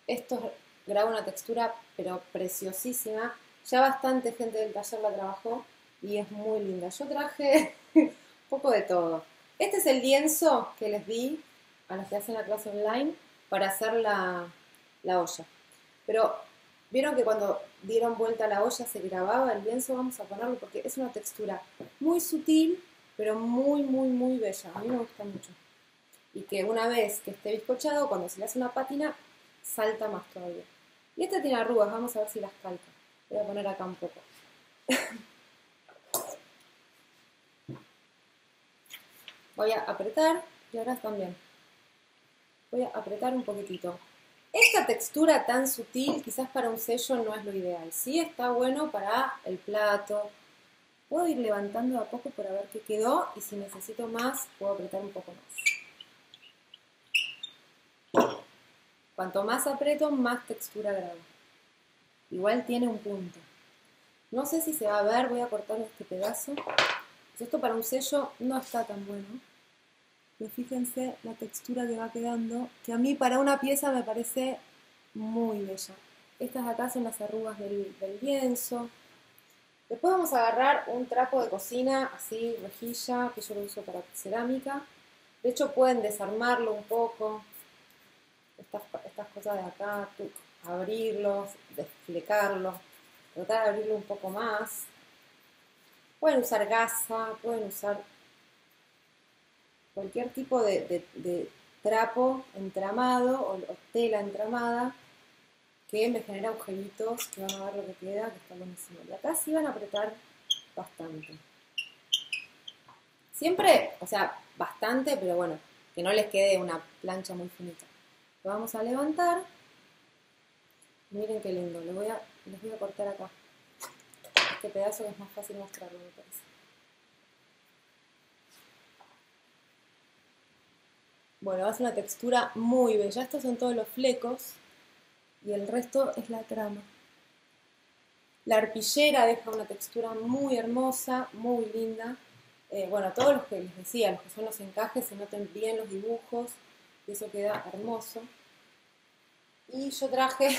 Speaker 1: Esto graba una textura, pero preciosísima. Ya bastante gente del taller la trabajó y es muy linda. Yo traje un poco de todo. Este es el lienzo que les di a los que hacen la clase online para hacer la olla. Pero vieron que cuando dieron vuelta a la olla se grababa el lienzo. Vamos a ponerlo porque es una textura muy sutil, pero muy, muy, muy bella. A mí me gusta mucho. Y que una vez que esté bizcochado, cuando se le hace una pátina, salta más todavía. Y este tiene arrugas, vamos a ver si las calca. Voy a poner acá un poco. Voy a apretar y ahora también. Voy a apretar un poquitito. Esta textura tan sutil, quizás para un sello no es lo ideal. Sí está bueno para el plato. Puedo ir levantando de a poco para ver qué quedó y si necesito más, puedo apretar un poco más. Cuanto más aprieto, más textura grabo. Igual tiene un punto. No sé si se va a ver, voy a cortar este pedazo. Esto para un sello no está tan bueno. Pero fíjense la textura que va quedando, que a mí para una pieza me parece muy bella. Estas de acá son las arrugas del lienzo. Después vamos a agarrar un trapo de cocina, así, rejilla, que yo lo uso para cerámica. De hecho pueden desarmarlo un poco. Estas cosas de acá, abrirlos, desflecarlos, tratar de abrirlo un poco más. Pueden usar gasa, pueden usar cualquier tipo de trapo entramado o tela entramada que me genera agujeritos, que van a ver lo que queda, que está buenísimo. Y acá sí van a apretar bastante. Siempre, o sea, bastante, pero bueno, que no les quede una plancha muy finita. Lo vamos a levantar. Miren qué lindo, les voy a cortar acá. Este pedazo que es más fácil mostrarlo, me parece. Bueno, va a ser una textura muy bella. Estos son todos los flecos y el resto es la trama. La arpillera deja una textura muy hermosa, muy linda. Bueno, todos los que les decía, los que son los encajes, se noten bien los dibujos y eso queda hermoso. Y yo traje,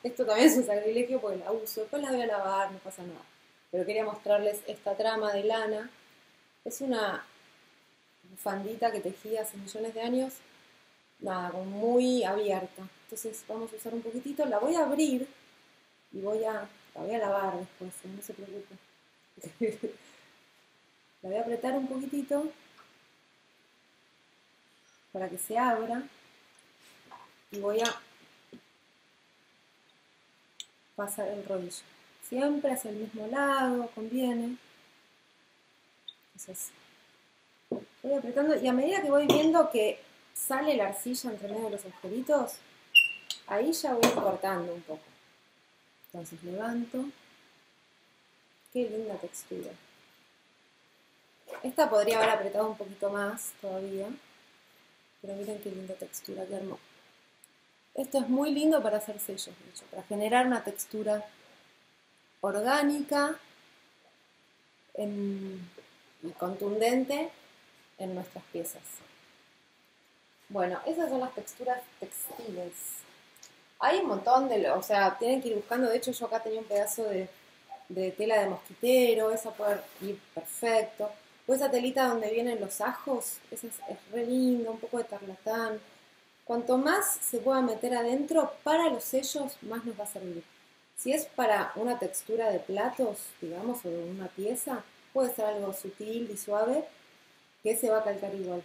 Speaker 1: esto también es un sacrilegio porque la uso, después la voy a lavar, no pasa nada. Pero quería mostrarles esta trama de lana. Es una bufandita que tejí hace millones de años, nada, como muy abierta. Entonces vamos a usar un poquitito, la voy a abrir y la voy a lavar después, no se preocupe. La voy a apretar un poquitito para que se abra y voy a pasar el rodillo. Siempre hacia el mismo lado, conviene. Entonces, voy apretando y a medida que voy viendo que sale la arcilla entre medio de los agujeritos, ahí ya voy cortando un poco. Entonces levanto. Qué linda textura. Esta podría haber apretado un poquito más todavía, pero miren qué linda textura, qué hermoso. Esto es muy lindo para hacer sellos, de hecho, para generar una textura orgánica y contundente en nuestras piezas. Bueno, esas son las texturas textiles. Hay un montón o sea, tienen que ir buscando. De hecho, yo acá tenía un pedazo de de tela de mosquitero, esa puede ir perfecto. O esa telita donde vienen los ajos, esa es re linda, un poco de tarlatán. Cuanto más se pueda meter adentro, para los sellos más nos va a servir. Si es para una textura de platos, digamos, o de una pieza, puede ser algo sutil y suave, que se va a calcar igual.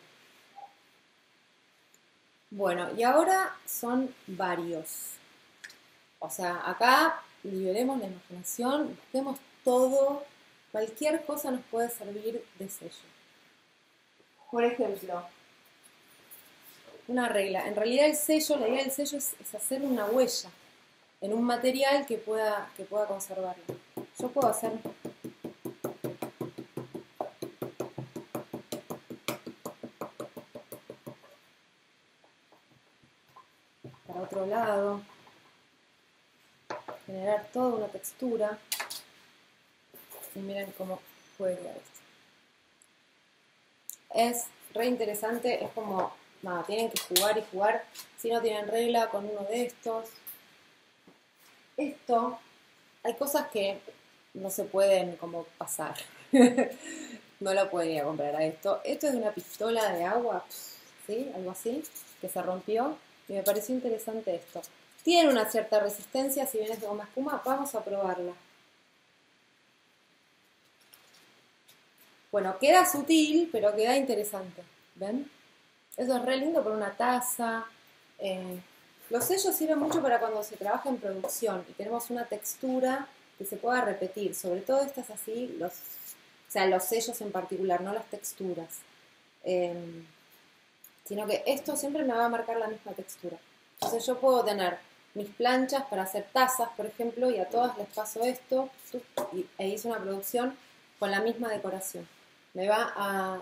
Speaker 1: Bueno, y ahora son varios. O sea, acá liberemos la imaginación, busquemos todo, cualquier cosa nos puede servir de sello. Por ejemplo, una regla. En realidad el sello, la idea del sello es hacer una huella en un material que pueda conservarlo. Yo puedo hacer para otro lado, generar toda una textura. Y miren cómo puede quedar esto. Es re interesante, es como, nada, tienen que jugar y jugar. Si no tienen regla con uno de estos. Esto, hay cosas que no se pueden como pasar. No lo podría comprar a esto. Esto es de una pistola de agua, ¿sí? Algo así, que se rompió. Y me pareció interesante esto. Tiene una cierta resistencia, si bien es de goma espuma, vamos a probarla. Bueno, queda sutil, pero queda interesante. ¿Ven? Eso es re lindo por una taza. Los sellos sirven mucho para cuando se trabaja en producción y tenemos una textura que se pueda repetir. Sobre todo estas así, o sea, los sellos en particular, no las texturas. Sino que esto siempre me va a marcar la misma textura. Entonces yo puedo tener mis planchas para hacer tazas, por ejemplo, y a todas les paso esto e hice una producción con la misma decoración. Me va a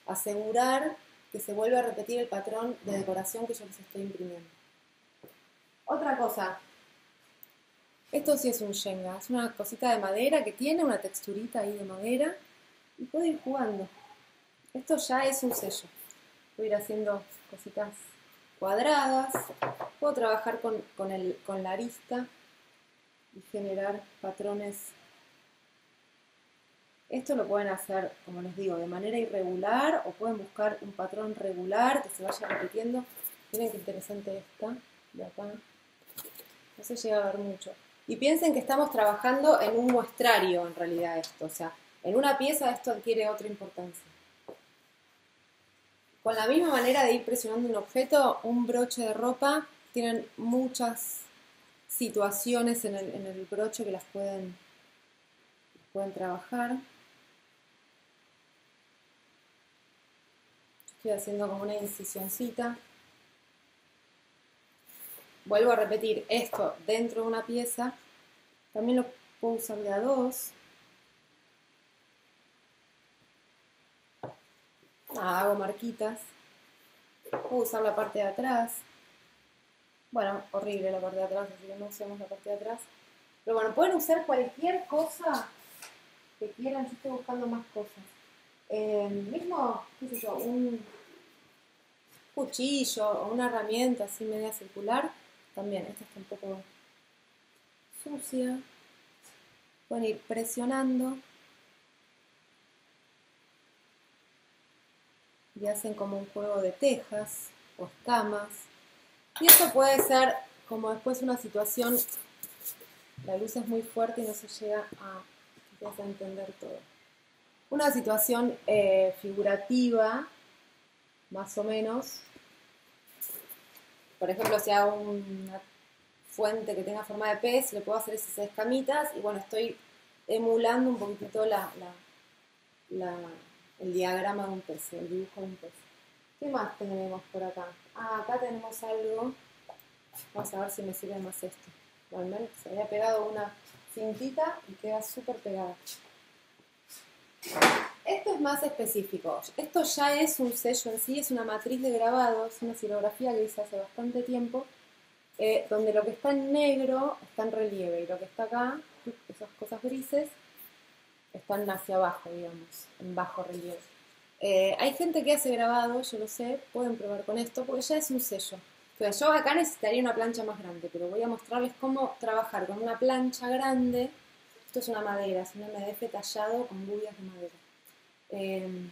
Speaker 1: asegurar que se vuelve a repetir el patrón de decoración que yo les estoy imprimiendo. Otra cosa, esto sí es un Jenga, es una cosita de madera que tiene una texturita ahí de madera y puedo ir jugando. Esto ya es un sello. Voy a ir haciendo cositas cuadradas, puedo trabajar con la arista y generar patrones. Esto lo pueden hacer, como les digo, de manera irregular o pueden buscar un patrón regular que se vaya repitiendo. Miren qué interesante esta de acá. No se llega a ver mucho. Y piensen que estamos trabajando en un muestrario en realidad esto. O sea, en una pieza esto adquiere otra importancia. Con la misma manera de ir presionando un objeto, un broche de ropa, tienen muchas situaciones en el broche que las pueden trabajar. Estoy haciendo como una incisioncita. Vuelvo a repetir esto dentro de una pieza. También lo puedo usar de a dos. Hago marquitas. Puedo usar la parte de atrás. Bueno, horrible la parte de atrás, así que no usemos la parte de atrás. Pero bueno, pueden usar cualquier cosa que quieran. Yo estoy buscando más cosas. Mismo, qué sé yo, un cuchillo o una herramienta así media circular. También, esta está un poco sucia. Pueden ir presionando. Y hacen como un juego de tejas o escamas. Y esto puede ser como después una situación, la luz es muy fuerte y no se llega a entender todo. Una situación figurativa, más o menos. Por ejemplo, si hago una fuente que tenga forma de pez, le puedo hacer esas escamitas y bueno, estoy emulando un poquitito el diagrama de un pez, el dibujo de un pez. ¿Qué más tenemos por acá? Acá tenemos algo. Vamos a ver si me sirve más esto. Bueno, se había pegado una cintita y queda súper pegada. Esto es más específico. Esto ya es un sello en sí, es una matriz de grabado, es una xilografía que hice hace bastante tiempo, donde lo que está en negro está en relieve y lo que está acá, esas cosas grises, están hacia abajo, digamos, en bajo relieve. Hay gente que hace grabado, yo lo sé, pueden probar con esto, porque ya es un sello. Entonces, yo acá necesitaría una plancha más grande, pero voy a mostrarles cómo trabajar con una plancha grande Esto es una madera, es un MDF tallado con guyas de madera.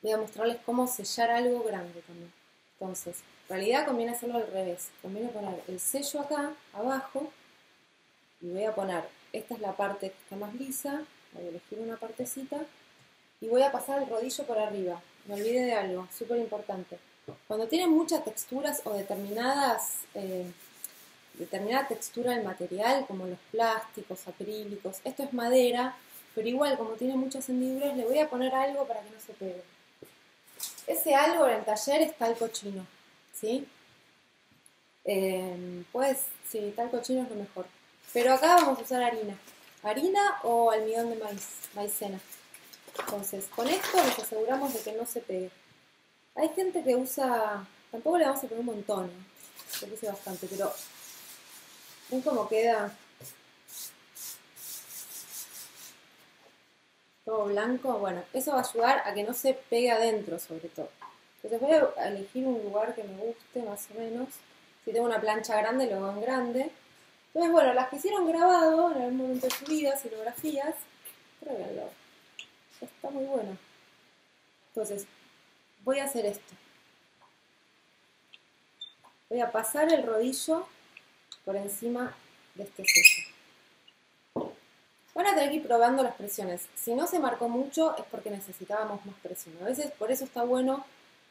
Speaker 1: Voy a mostrarles cómo sellar algo grande también. Entonces, en realidad conviene hacerlo al revés. Conviene poner el sello acá, abajo, y voy a poner, esta es la parte que está más lisa, voy a elegir una partecita, y voy a pasar el rodillo por arriba. Me olvidé de algo, súper importante. Cuando tienen muchas texturas o determinada textura del material, como los plásticos, acrílicos, esto es madera, pero igual como tiene muchas hendiduras, le voy a poner algo para que no se pegue. Ese algo en el taller es talco chino, ¿sí? Pues sí, talco chino es lo mejor. Pero acá vamos a usar harina o almidón de maíz, maicena. Entonces, con esto nos aseguramos de que no se pegue. Hay gente que usa, tampoco le vamos a poner un montón, yo puse bastante, pero ven cómo queda todo blanco. Bueno, eso va a ayudar a que no se pegue adentro, sobre todo. Entonces voy a elegir un lugar que me guste, más o menos. Si tengo una plancha grande, lo hago en grande. Entonces, bueno, las que hicieron grabado en algún momento de su vida, silografías, pruébenlo. Está muy bueno. Entonces, voy a hacer esto. Voy a pasar el rodillo por encima de este sello. Van a tener que ir probando las presiones. Si no se marcó mucho es porque necesitábamos más presión. A veces por eso está bueno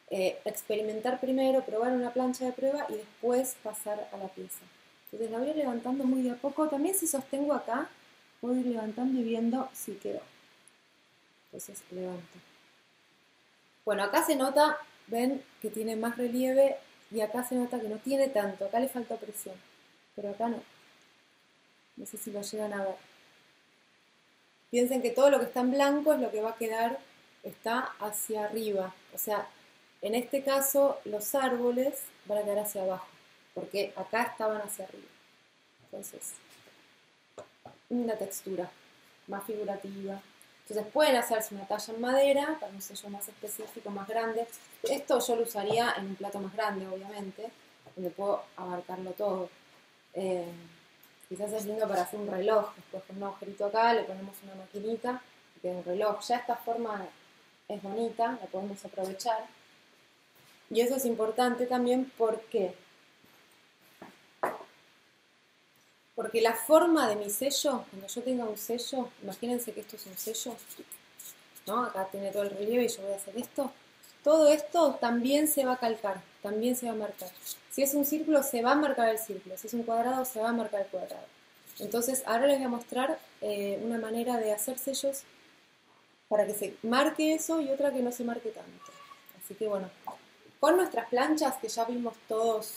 Speaker 1: experimentar primero, probar una plancha de prueba y después pasar a la pieza. Entonces la voy levantando muy de a poco. También si sostengo acá, puedo ir levantando y viendo si quedó. Entonces levanto. Bueno, acá se nota, ven que tiene más relieve y acá se nota que no tiene tanto. Acá le falta presión, pero acá no. No sé si lo llegan a ver. Piensen que todo lo que está en blanco es lo que va a quedar, está hacia arriba. O sea, en este caso los árboles van a quedar hacia abajo, porque acá estaban hacia arriba. Entonces, una textura más figurativa. Entonces pueden hacerse una talla en madera para un sello más específico, más grande. Esto yo lo usaría en un plato más grande, obviamente, donde puedo abarcarlo todo. Quizás es lindo para hacer un reloj. Después con un agujerito acá le ponemos una maquinita y queda un reloj. Ya esta forma es bonita, la podemos aprovechar. Y eso es importante también porque la forma de mi sello, cuando yo tenga un sello, imagínense que esto es un sello, ¿no? Acá tiene todo el relieve y yo voy a hacer esto. Todo esto también se va a calcar, también se va a marcar. Si es un círculo, se va a marcar el círculo. Si es un cuadrado, se va a marcar el cuadrado. Entonces, ahora les voy a mostrar una manera de hacer sellos para que se marque eso y otra que no se marque tanto. Así que bueno, con nuestras planchas, que ya vimos todos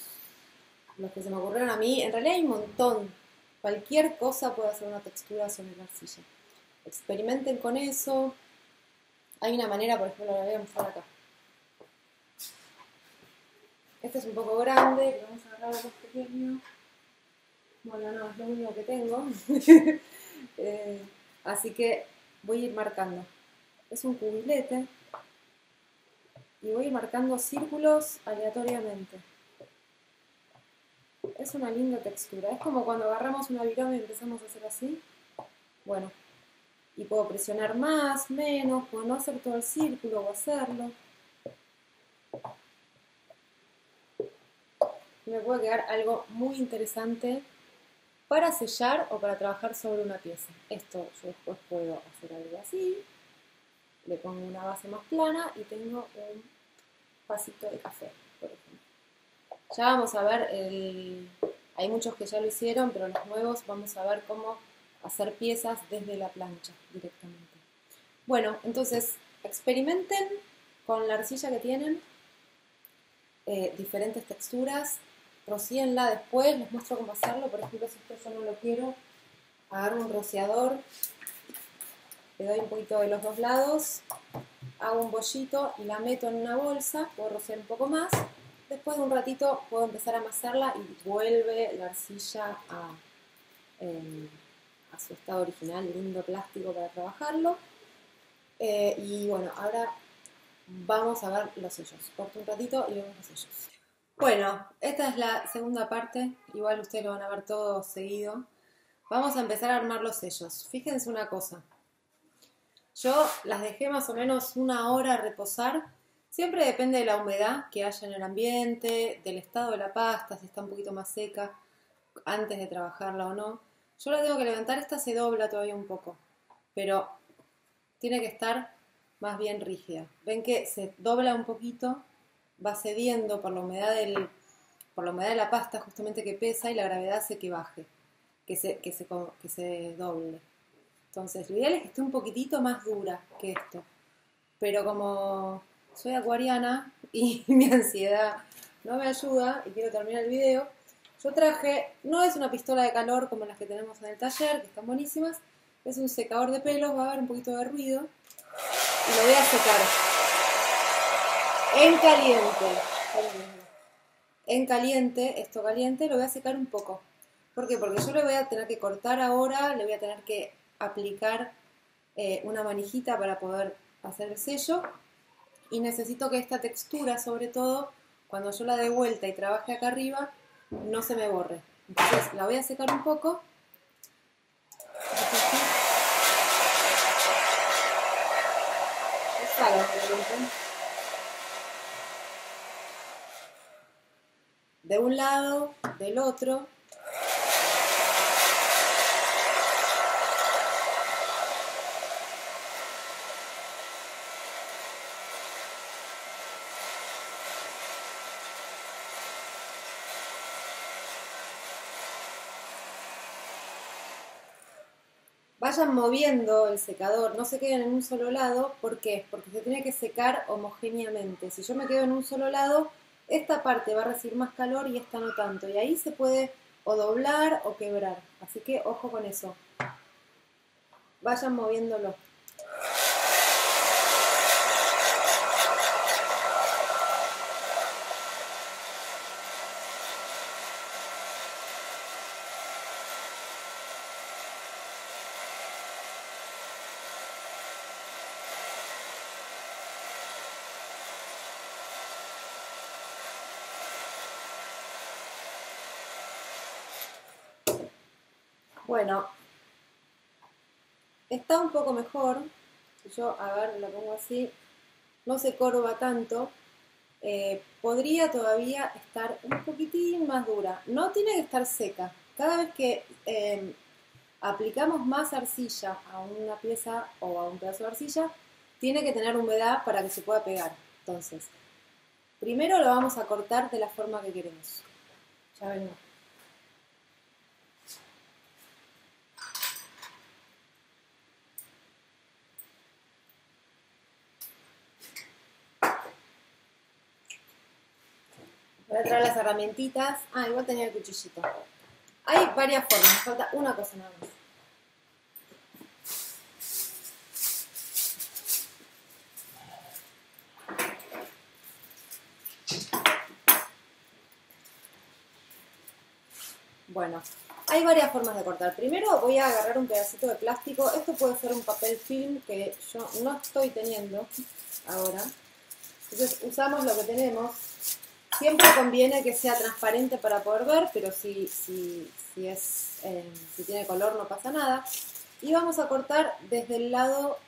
Speaker 1: los que se me ocurrieron a mí, en realidad hay un montón. Cualquier cosa puede hacer una textura sobre la arcilla. Experimenten con eso. Hay una manera, por ejemplo, la voy a mostrar acá. Este es un poco grande, vamos a agarrar algo más pequeño. Bueno, no, es lo único que tengo. Así que voy a ir marcando. Es un cubilete. Y voy a ir marcando círculos aleatoriamente. Es una linda textura. Es como cuando agarramos una virome y empezamos a hacer así. Bueno, y puedo presionar más, menos, puedo no hacer todo el círculo o hacerlo. Y me puede quedar algo muy interesante para sellar o para trabajar sobre una pieza. Esto yo después puedo hacer algo así. Le pongo una base más plana y tengo un vasito de café, por ejemplo. Ya vamos a ver, hay muchos que ya lo hicieron, pero los nuevos vamos a ver cómo hacer piezas desde la plancha directamente. Bueno, entonces experimenten con la arcilla que tienen, diferentes texturas, rocíenla después, les muestro cómo hacerlo. Por ejemplo, si esto yo no lo quiero, agarro un rociador, le doy un poquito de los dos lados, hago un bollito y la meto en una bolsa, puedo rociar un poco más. Después de un ratito puedo empezar a amasarla y vuelve la arcilla a su estado original, lindo plástico para trabajarlo. Y bueno, ahora vamos a ver los sellos. Corto un ratito y vemos los sellos. Bueno, esta es la segunda parte. Igual ustedes lo van a ver todo seguido. Vamos a empezar a armar los sellos. Fíjense una cosa. Yo las dejé más o menos 1 hora a reposar. Siempre depende de la humedad que haya en el ambiente, del estado de la pasta, si está un poquito más seca, antes de trabajarla o no. Yo la tengo que levantar, esta se dobla todavía un poco, pero tiene que estar más bien rígida. Ven que se dobla un poquito, va cediendo por la humedad de la pasta justamente que pesa y la gravedad hace que baje, que se doble. Entonces, lo ideal es que esté un poquitito más dura que esto. Pero como soy acuariana y mi ansiedad no me ayuda y quiero terminar el video, yo traje, no es una pistola de calor como las que tenemos en el taller, que están buenísimas, es un secador de pelos, va a haber un poquito de ruido, y lo voy a secar en caliente. En caliente, esto caliente, lo voy a secar un poco. ¿Por qué? Porque yo le voy a tener que cortar ahora, le voy a tener que aplicar una manijita para poder hacer el sello, y necesito que esta textura, sobre todo, cuando yo la dé vuelta y trabaje acá arriba, no se me borre. Entonces la voy a secar un poco. De un lado, del otro. Vayan moviendo el secador, no se queden en un solo lado. ¿Por qué? Porque se tiene que secar homogéneamente. Si yo me quedo en un solo lado, esta parte va a recibir más calor y esta no tanto. Y ahí se puede o doblar o quebrar. Así que ojo con eso. Vayan moviéndolo. Bueno, está un poco mejor. Si yo, a ver, la pongo así, no se corva tanto. Podría todavía estar un poquitín más dura. No tiene que estar seca. Cada vez que aplicamos más arcilla a una pieza o a un pedazo de arcilla, tiene que tener humedad para que se pueda pegar. Entonces, primero lo vamos a cortar de la forma que queremos. Ya vengo. Voy a traer las herramientitas. Ah, igual tenía el cuchillito. Hay varias formas, falta una cosa nada más. Bueno, hay varias formas de cortar. Primero voy a agarrar un pedacito de plástico. Esto puede ser un papel film que yo no estoy teniendo ahora. Entonces usamos lo que tenemos. Siempre conviene que sea transparente para poder ver, pero si tiene color no pasa nada. Y vamos a cortar desde el lado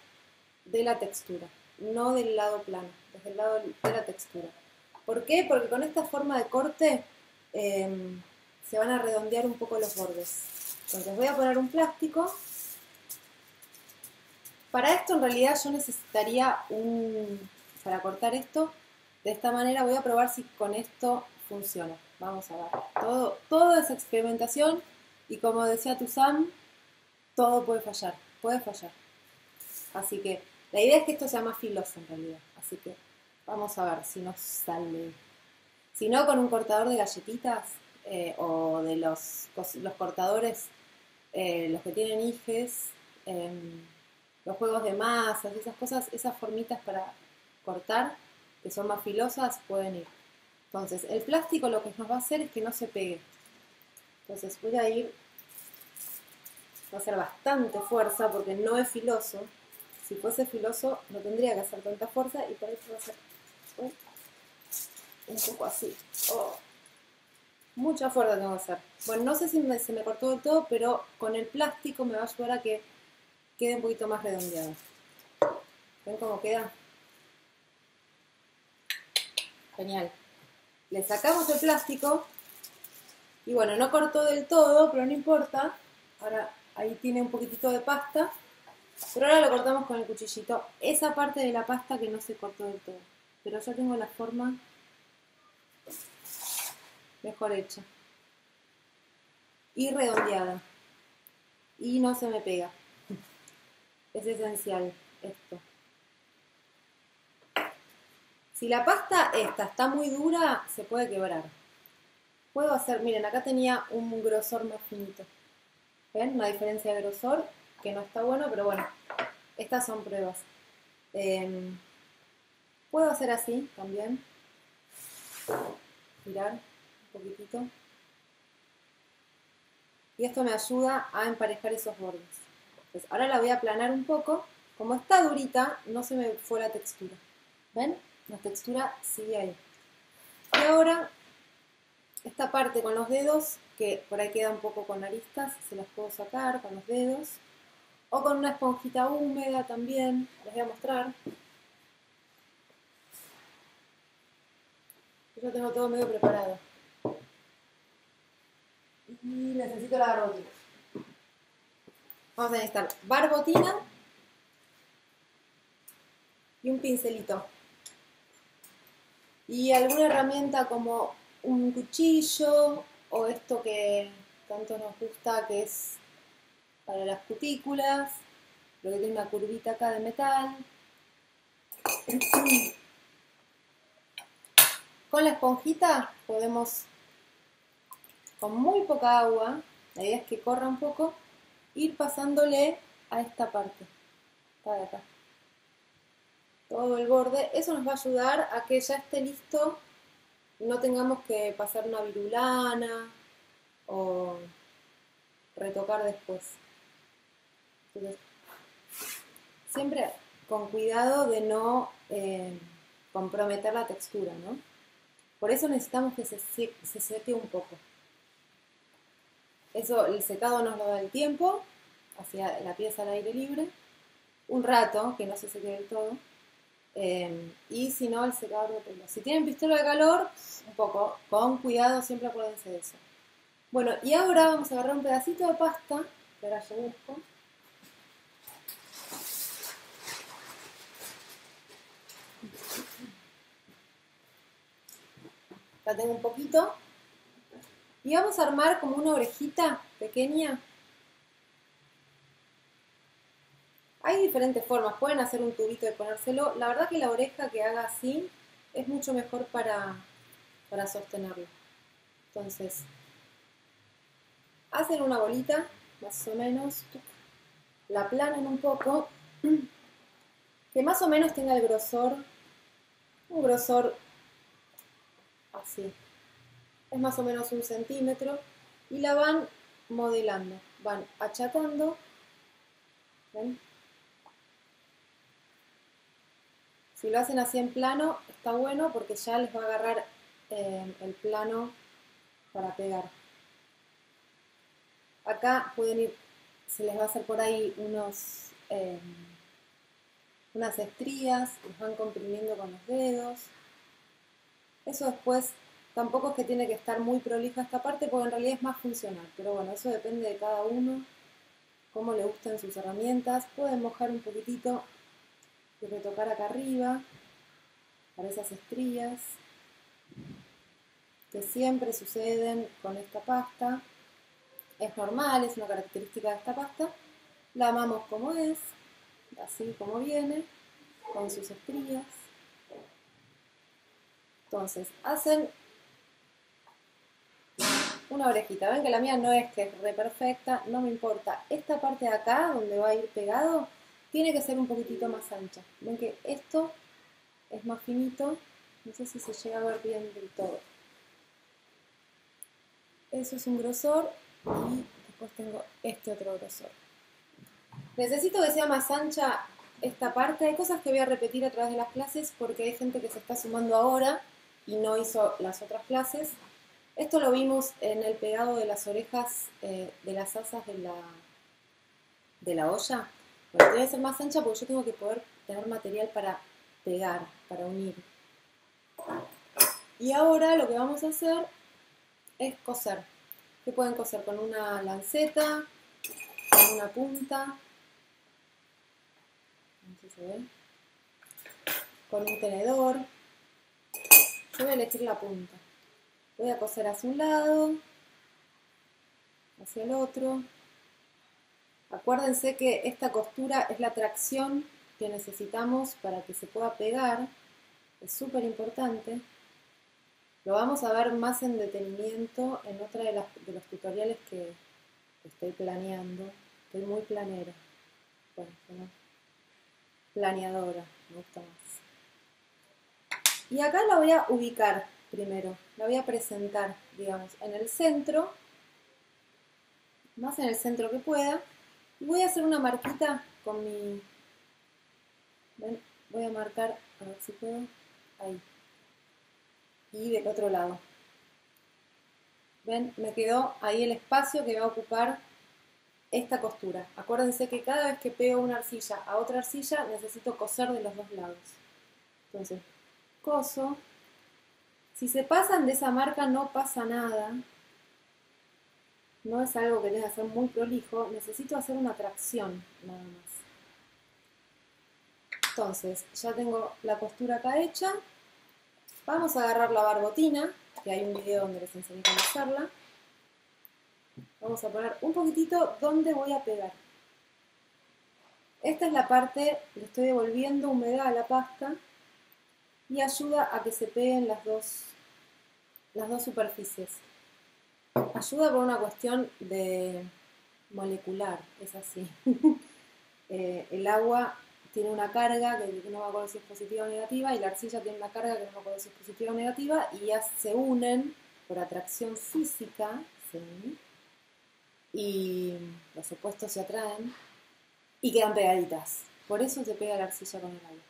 Speaker 1: de la textura, no del lado plano, desde el lado de la textura. ¿Por qué? Porque con esta forma de corte se van a redondear un poco los bordes. Entonces voy a poner un plástico. Para esto en realidad yo necesitaría para cortar esto de esta manera. Voy a probar si con esto funciona. Vamos a ver. Todo es experimentación y como decía Tuzam, todo puede fallar. Así que la idea es que esto sea más filoso en realidad. Así que vamos a ver si nos sale. Si no, con un cortador de galletitas o de los cortadores, los que tienen hijes, los juegos de masas, esas cosas, esas formitas para cortar, que son más filosas, pueden ir. Entonces, el plástico lo que nos va a hacer es que no se pegue. Entonces voy a ir, va a hacer bastante fuerza porque no es filoso. Si fuese filoso no tendría que hacer tanta fuerza y por eso va a ser un poco así. Oh. Mucha fuerza tengo que hacer. Bueno, no sé si se me cortó del todo, pero con el plástico me va a ayudar a que quede un poquito más redondeado. ¿Ven cómo queda? Genial. Le sacamos el plástico y bueno, no cortó del todo, pero no importa. Ahora ahí tiene un poquitito de pasta, pero ahora lo cortamos con el cuchillito. Esa parte de la pasta que no se cortó del todo, pero ya tengo la forma mejor hecha y redondeada y no se me pega. Es esencial esto. Si la pasta esta está muy dura, se puede quebrar. Puedo hacer, miren, acá tenía un grosor más finito. ¿Ven? Una diferencia de grosor que no está bueno, pero bueno, estas son pruebas. Puedo hacer así también. Girar un poquitito. Y esto me ayuda a emparejar esos bordes. Entonces, ahora la voy a aplanar un poco. Como está durita, no se me fue la textura. ¿Ven? La textura sigue ahí. Y ahora, esta parte con los dedos, que por ahí queda un poco con aristas, se las puedo sacar con los dedos. O con una esponjita húmeda también, les voy a mostrar. Yo tengo todo medio preparado. Y necesito la barbotina. Vamos a necesitar barbotina y un pincelito. Y alguna herramienta como un cuchillo o esto que tanto nos gusta, que es para las cutículas, lo que tiene una curvita acá de metal. Con la esponjita podemos, con muy poca agua, la idea es que corra un poco, ir pasándole a esta parte, de acá. Todo el borde. Eso nos va a ayudar a que ya esté listo, no tengamos que pasar una virulana o retocar después. Entonces, siempre con cuidado de no comprometer la textura, ¿no? Por eso necesitamos que se seque un poco. Eso, el secado nos lo da el tiempo, hacia la pieza al aire libre, un rato, que no se seque del todo, y si no, el secador de pelo. Si tienen pistola de calor, un poco, con cuidado, siempre acuérdense de eso. Bueno, y ahora vamos a agarrar un pedacito de pasta, que ahora yo busco. Acá tengo un poquito. Y vamos a armar como una orejita pequeña. Hay diferentes formas, pueden hacer un tubito y ponérselo. La verdad que la oreja que haga así es mucho mejor para sostenerlo. Entonces, hacen una bolita, más o menos, la aplanan un poco, que más o menos tenga el grosor, un grosor así. Es más o menos 1 centímetro y la van modelando, van achatando. ¿Ven? Si lo hacen así en plano, está bueno porque ya les va a agarrar el plano para pegar. Acá pueden ir, se les va a hacer por ahí unas estrías, los van comprimiendo con los dedos. Eso después, tampoco es que tiene que estar muy prolija esta parte, porque en realidad es más funcional. Pero bueno, eso depende de cada uno, cómo le gusten sus herramientas. Pueden mojar un poquitito y retocar acá arriba, para esas estrías, que siempre suceden con esta pasta. Es normal, es una característica de esta pasta. La amamos como es, así como viene, con sus estrías. Entonces, hacen una orejita. Ven que la mía no es que es re perfecta, no me importa. Esta parte de acá, donde va a ir pegado, tiene que ser un poquitito más ancha. Ven que esto es más finito, no sé si se llega a ver bien del todo. Eso es un grosor y después tengo este otro grosor. Necesito que sea más ancha esta parte. Hay cosas que voy a repetir a través de las clases porque hay gente que se está sumando ahora y no hizo las otras clases. Esto lo vimos en el pegado de las orejas de las asas de la olla. Bueno, tiene que ser más ancha porque yo tengo que poder tener material para pegar, para unir. Y ahora lo que vamos a hacer es coser. Que pueden coser con una lanceta, con una punta, no sé si se ve, con un tenedor. Yo voy a elegir la punta. Voy a coser hacia un lado, hacia el otro. Acuérdense que esta costura es la tracción que necesitamos para que se pueda pegar. Es súper importante. Lo vamos a ver más en detenimiento en otra de los tutoriales que estoy planeando. Estoy muy planera. Bueno, ¿no? Planeadora, me gusta más. Y acá la voy a ubicar primero. La voy a presentar, digamos, en el centro. Más en el centro que pueda. Y voy a hacer una marquita con mi... ¿Ven? Voy a marcar, a ver si puedo. Ahí. Y del otro lado. ¿Ven? Me quedó ahí el espacio que va a ocupar esta costura. Acuérdense que cada vez que pego una arcilla a otra arcilla necesito coser de los dos lados. Entonces, coso. Si se pasan de esa marca no pasa nada. No es algo que tenga que ser muy prolijo. Necesito hacer una tracción nada más. Entonces, ya tengo la costura acá hecha. Vamos a agarrar la barbotina, que hay un video donde les enseñé cómo hacerla. Vamos a poner un poquitito donde voy a pegar. Esta es la parte, le estoy devolviendo humedad a la pasta y ayuda a que se peguen las dos superficies. Ayuda por una cuestión de molecular, es así. El agua tiene una carga que no me acuerdo si es positiva o negativa, y la arcilla tiene una carga que no me acuerdo si es positiva o negativa, y ya se unen por atracción física, ¿sí? Y los opuestos se atraen y quedan pegaditas. Por eso se pega la arcilla con el agua.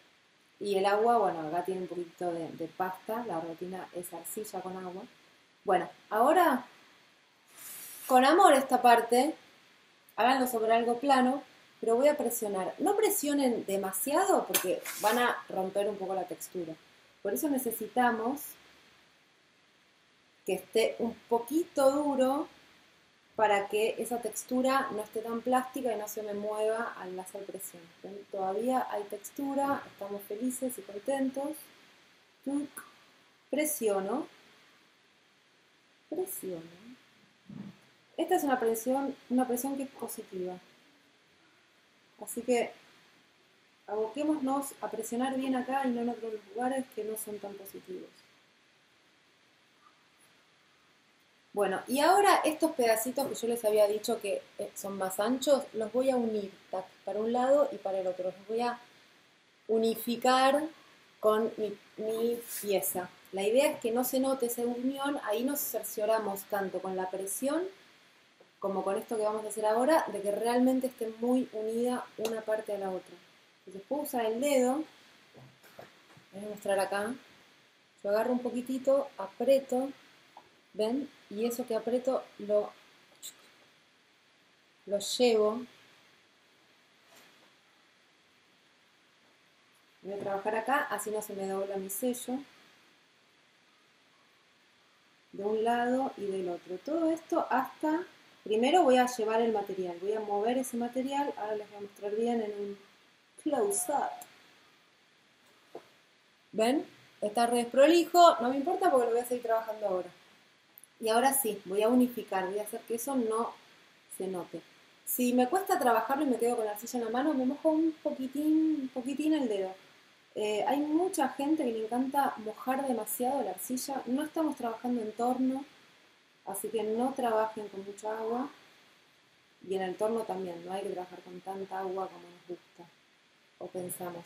Speaker 1: Y el agua, bueno, acá tiene un poquito de pasta, la barbotina es arcilla con agua. Bueno, ahora, con amor esta parte, háganlo sobre algo plano, pero voy a presionar. No presionen demasiado porque van a romper un poco la textura. Por eso necesitamos que esté un poquito duro para que esa textura no esté tan plástica y no se me mueva al hacer presión. Todavía hay textura, estamos felices y contentos. Presiono. Esta es una presión que es positiva. Así que aboquémonos a presionar bien acá y no en otros lugares que no son tan positivos. Bueno, y ahora estos pedacitos que yo les había dicho que son más anchos, los voy a unir para un lado y para el otro. Los voy a unificar con mi pieza. La idea es que no se note esa unión, ahí nos cercioramos tanto con la presión como con esto que vamos a hacer ahora, de que realmente esté muy unida una parte a la otra. Entonces puedo usar el dedo, voy a mostrar acá, yo agarro un poquitito, aprieto, ¿ven? Y eso que aprieto lo llevo. Voy a trabajar acá, así no se me dobla mi sello. De un lado y del otro. Todo esto hasta... Primero voy a llevar el material, voy a mover ese material. Ahora les voy a mostrar bien en un close-up. ¿Ven? Está re desprolijo, no me importa porque lo voy a seguir trabajando ahora. Y ahora sí, voy a unificar, voy a hacer que eso no se note. Si me cuesta trabajarlo y me quedo con la arcilla en la mano, me mojo un poquitín el dedo. Hay mucha gente que le encanta mojar demasiado la arcilla. No estamos trabajando en torno, así que no trabajen con mucha agua. Y en el torno también, no hay que trabajar con tanta agua como nos gusta o pensamos.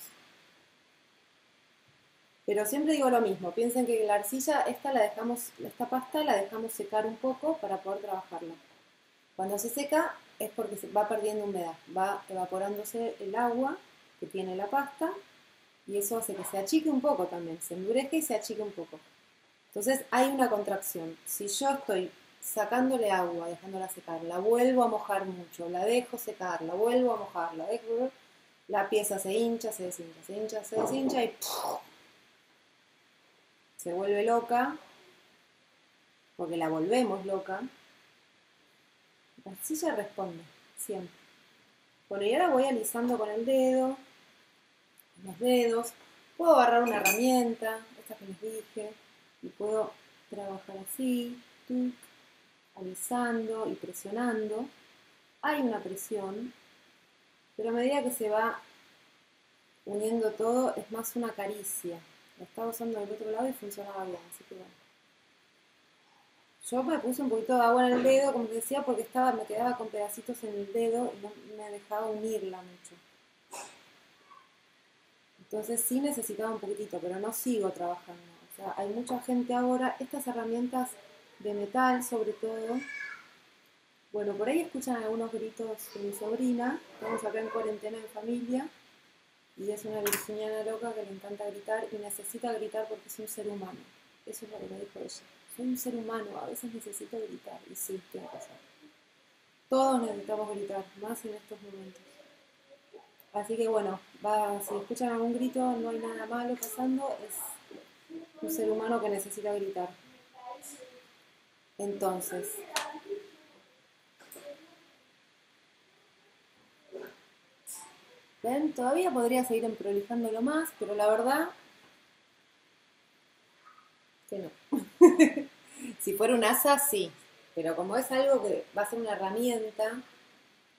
Speaker 1: Pero siempre digo lo mismo, piensen que la arcilla, esta pasta la dejamos secar un poco para poder trabajarla. Cuando se seca es porque se va perdiendo humedad, va evaporándose el agua que tiene la pasta y eso hace que se achique un poco también, se endurezca y se achique un poco. Entonces hay una contracción. Si yo estoy sacándole agua, dejándola secar, la vuelvo a mojar mucho, la dejo secar, la vuelvo a mojar, la dejo, la pieza se hincha, se deshincha, se hincha, se deshincha y ¡puf! Se vuelve loca, porque la volvemos loca. La arcilla responde, siempre. Bueno, y ahora voy alisando con el dedo, los dedos. Puedo agarrar una herramienta, esta que les dije, y puedo trabajar así, tuc, alisando y presionando. Hay una presión, pero a medida que se va uniendo todo, es más una caricia. La estaba usando del otro lado y funcionaba bien, así que bueno. Yo me puse un poquito de agua en el dedo, como te decía, porque me quedaba con pedacitos en el dedo y no me dejaba unirla mucho. Entonces sí necesitaba un poquitito, pero no sigo trabajando. O sea, hay mucha gente ahora, estas herramientas de metal sobre todo. Bueno, por ahí escuchan algunos gritos de mi sobrina. Estamos acá en cuarentena en familia. Y es una virginiana loca que le encanta gritar y necesita gritar porque es un ser humano. Eso es lo que me dijo ella. Soy un ser humano, a veces necesito gritar. Y sí, tiene razón. Todos necesitamos gritar, más en estos momentos. Así que bueno, si escuchan algún grito, no hay nada malo pasando, es un ser humano que necesita gritar. Entonces, ¿ven? Todavía podría seguir emprolijándolo más, pero la verdad que no. Si fuera un asa, sí, pero como es algo que va a ser una herramienta,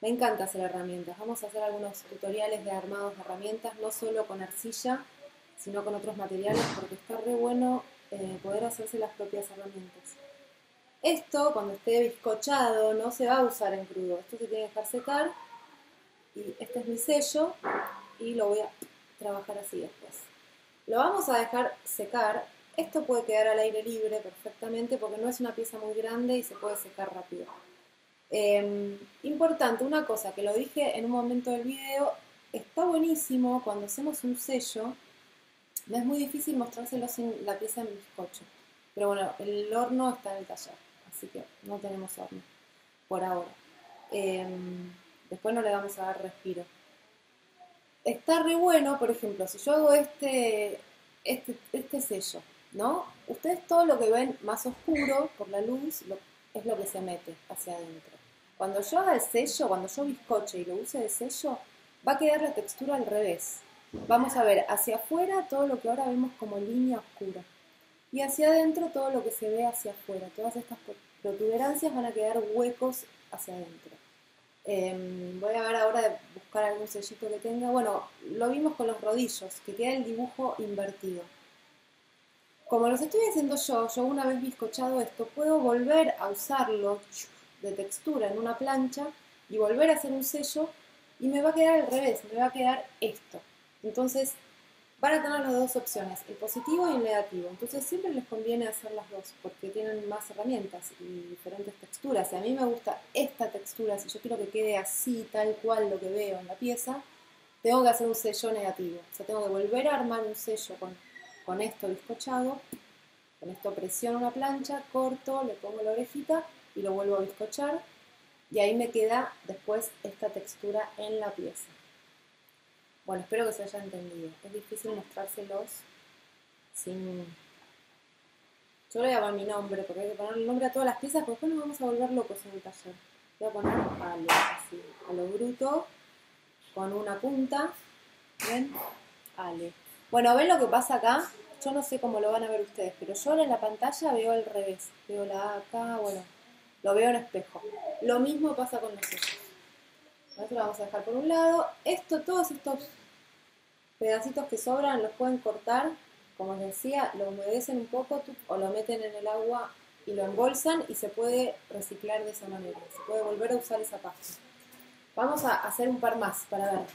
Speaker 1: me encanta hacer herramientas. Vamos a hacer algunos tutoriales de armados de herramientas, no solo con arcilla, sino con otros materiales, porque está re bueno poder hacerse las propias herramientas. Esto, cuando esté bizcochado, no se va a usar en crudo. Esto se tiene que dejar secar. Y este es mi sello. Y lo voy a trabajar así después. Lo vamos a dejar secar. Esto puede quedar al aire libre perfectamente porque no es una pieza muy grande y se puede secar rápido. Importante, una cosa que lo dije en un momento del video, está buenísimo cuando hacemos un sello, no es muy difícil mostrárselo sin la pieza en bizcocho, pero bueno, el horno está en el taller, así que no tenemos horno por ahora. Después no le vamos a dar respiro. Está re bueno, por ejemplo, si yo hago este sello, ¿no? Ustedes todo lo que ven más oscuro por la luz es lo que se mete hacia adentro. Cuando yo haga el sello, cuando yo bizcoche y lo use de sello, va a quedar la textura al revés. Vamos a ver hacia afuera todo lo que ahora vemos como línea oscura. Y hacia adentro todo lo que se ve hacia afuera. Todas estas protuberancias van a quedar huecos hacia adentro. Voy a ver ahora de buscar algún sellito que tenga. Bueno, lo vimos con los rodillos, que queda el dibujo invertido. Como los estoy haciendo yo una vez bizcochado esto, puedo volver a usarlo de textura en una plancha y volver a hacer un sello y me va a quedar al revés, me va a quedar esto. Entonces van a tener las dos opciones, el positivo y el negativo. Entonces siempre les conviene hacer las dos porque tienen más herramientas y diferentes texturas. Si a mí me gusta esta textura, si yo quiero que quede así, tal cual lo que veo en la pieza, tengo que hacer un sello negativo. O sea, tengo que volver a armar un sello con esto bizcochado. Con esto presiono una plancha, corto, le pongo la orejita y lo vuelvo a bizcochar. Y ahí me queda después esta textura en la pieza. Bueno, espero que se haya entendido. Es difícil mostrárselos sin... Yo le voy a poner mi nombre, porque hay que poner el nombre a todas las piezas, porque después nos vamos a volver locos en el taller. Voy a poner Ale, así, a lo bruto, con una punta. ¿Ven? Ale. Bueno, ¿ven lo que pasa acá? Yo no sé cómo lo van a ver ustedes, pero yo ahora en la pantalla veo al revés. Veo la A acá, bueno, lo veo en espejo. Lo mismo pasa con los sellos. Esto lo vamos a dejar por un lado. Todos estos pedacitos que sobran los pueden cortar, como les decía, lo humedecen un poco o lo meten en el agua y lo embolsan y se puede reciclar de esa manera. Se puede volver a usar esa pasta. Vamos a hacer un par más para ver.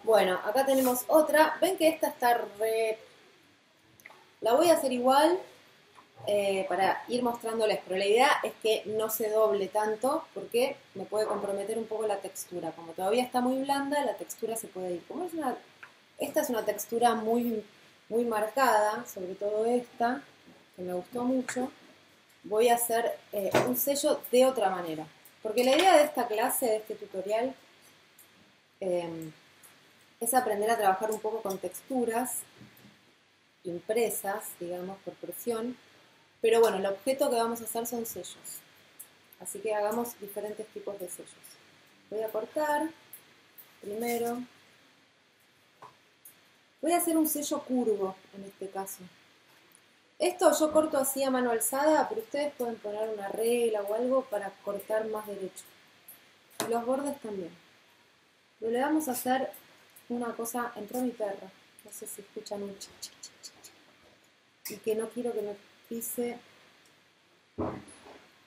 Speaker 1: Bueno, acá tenemos otra. Ven que esta está re... La voy a hacer igual, para ir mostrándoles, pero la idea es que no se doble tanto porque me puede comprometer un poco la textura. Como todavía está muy blanda, la textura se puede ir. Esta es una textura muy, muy marcada, sobre todo esta, que me gustó mucho, voy a hacer un sello de otra manera. Porque la idea de esta clase, de este tutorial, es aprender a trabajar un poco con texturas impresas, digamos, por presión. Pero bueno, el objeto que vamos a hacer son sellos. Así que hagamos diferentes tipos de sellos. Voy a cortar primero. Voy a hacer un sello curvo en este caso. Esto yo corto así a mano alzada, pero ustedes pueden poner una regla o algo para cortar más derecho. Y los bordes también. Pero le vamos a hacer una cosa. Entró mi perra. No sé si escuchan un chic, chic, chic, chic. Y que no quiero que me pise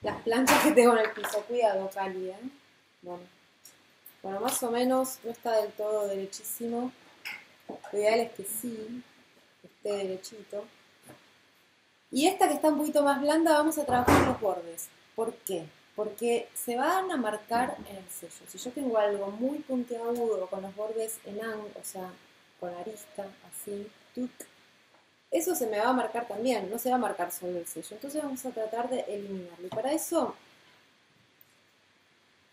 Speaker 1: las planchas que tengo en el piso. Cuidado, Cali, ¿eh? Bueno, más o menos no está del todo derechísimo. Lo ideal es que sí, esté derechito. Y esta que está un poquito más blanda, vamos a trabajar los bordes. ¿Por qué? Porque se van a marcar en el sello. Si yo tengo algo muy puntiagudo con los bordes en ángulo, o sea, con arista, así, ¡tuc!, eso se me va a marcar también, no se va a marcar solo el sello. Entonces vamos a tratar de eliminarlo. Y para eso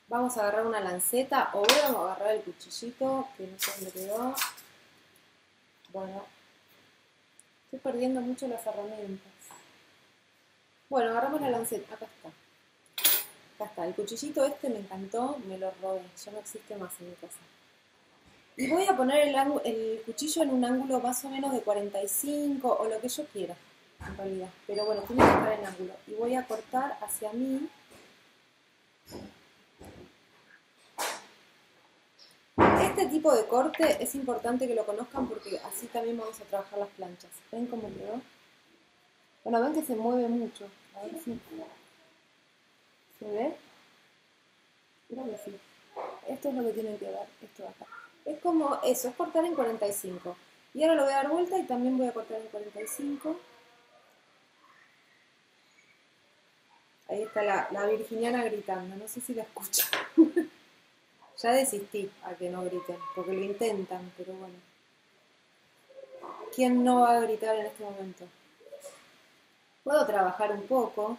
Speaker 1: vamos a agarrar una lanceta o vamos a agarrar el cuchillito, que no sé dónde quedó. Bueno, estoy perdiendo mucho las herramientas. Bueno, agarramos la lanceta, acá está. Acá está, el cuchillito este me encantó, me lo robé, ya no existe más en mi casa. Y voy a poner el cuchillo en un ángulo más o menos de 45 o lo que yo quiera, en realidad. Pero bueno, tiene que estar en ángulo. Y voy a cortar hacia mí. Este tipo de corte es importante que lo conozcan porque así también vamos a trabajar las planchas. ¿Ven cómo quedó? Bueno, ven que se mueve mucho. A ver si... ¿Se ve? Creo que sí. Esto es lo que tienen que ver, esto de acá. Es como eso, es cortar en 45. Y ahora lo voy a dar vuelta y también voy a cortar en 45. Ahí está la virginiana gritando, no sé si la escuchan. Ya desistí a que no griten, porque lo intentan, pero bueno. ¿Quién no va a gritar en este momento? Puedo trabajar un poco.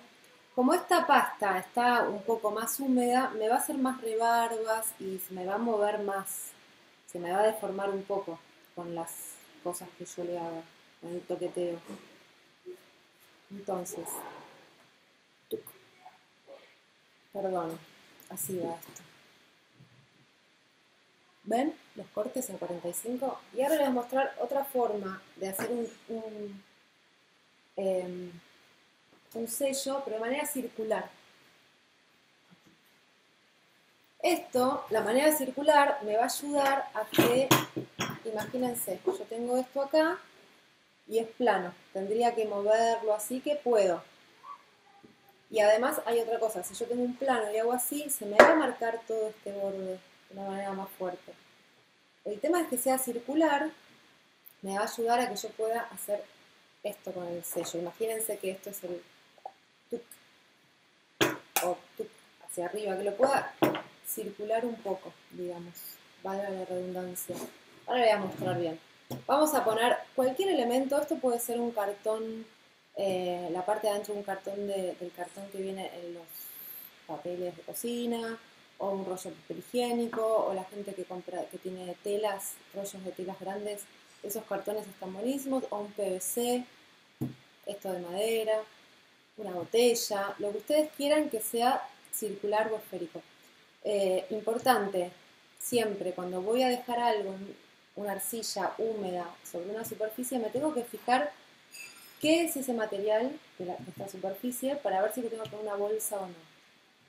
Speaker 1: Como esta pasta está un poco más húmeda, me va a hacer más rebarbas y se me va a mover más. Se me va a deformar un poco con las cosas que yo le haga, con el toqueteo. Entonces, perdón, así va esto. ¿Ven? Los cortes en 45. Y ahora les voy a mostrar otra forma de hacer un sello, pero de manera circular. Esto, la manera circular, me va a ayudar a que, imagínense, yo tengo esto acá y es plano. Tendría que moverlo así, que puedo. Y además hay otra cosa, si yo tengo un plano y hago así, se me va a marcar todo este borde de una manera más fuerte. El tema es que sea circular, me va a ayudar a que yo pueda hacer esto con el sello. Imagínense que esto es el tuc o tuc hacia arriba, que lo pueda circular un poco, digamos, valga la redundancia. Ahora le voy a mostrar bien. Vamos a poner cualquier elemento, esto puede ser un cartón, la parte de adentro de un cartón del cartón que viene en los papeles de cocina, o un rollo de papel higiénico, o la gente que compra, que tiene telas, rollos de telas grandes, esos cartones están buenísimos, o un PVC, esto de madera, una botella, lo que ustedes quieran que sea circular o esférico. Importante, siempre cuando voy a dejar algo, una arcilla húmeda sobre una superficie, me tengo que fijar qué es ese material de esta superficie para ver si tengo que poner una bolsa o no.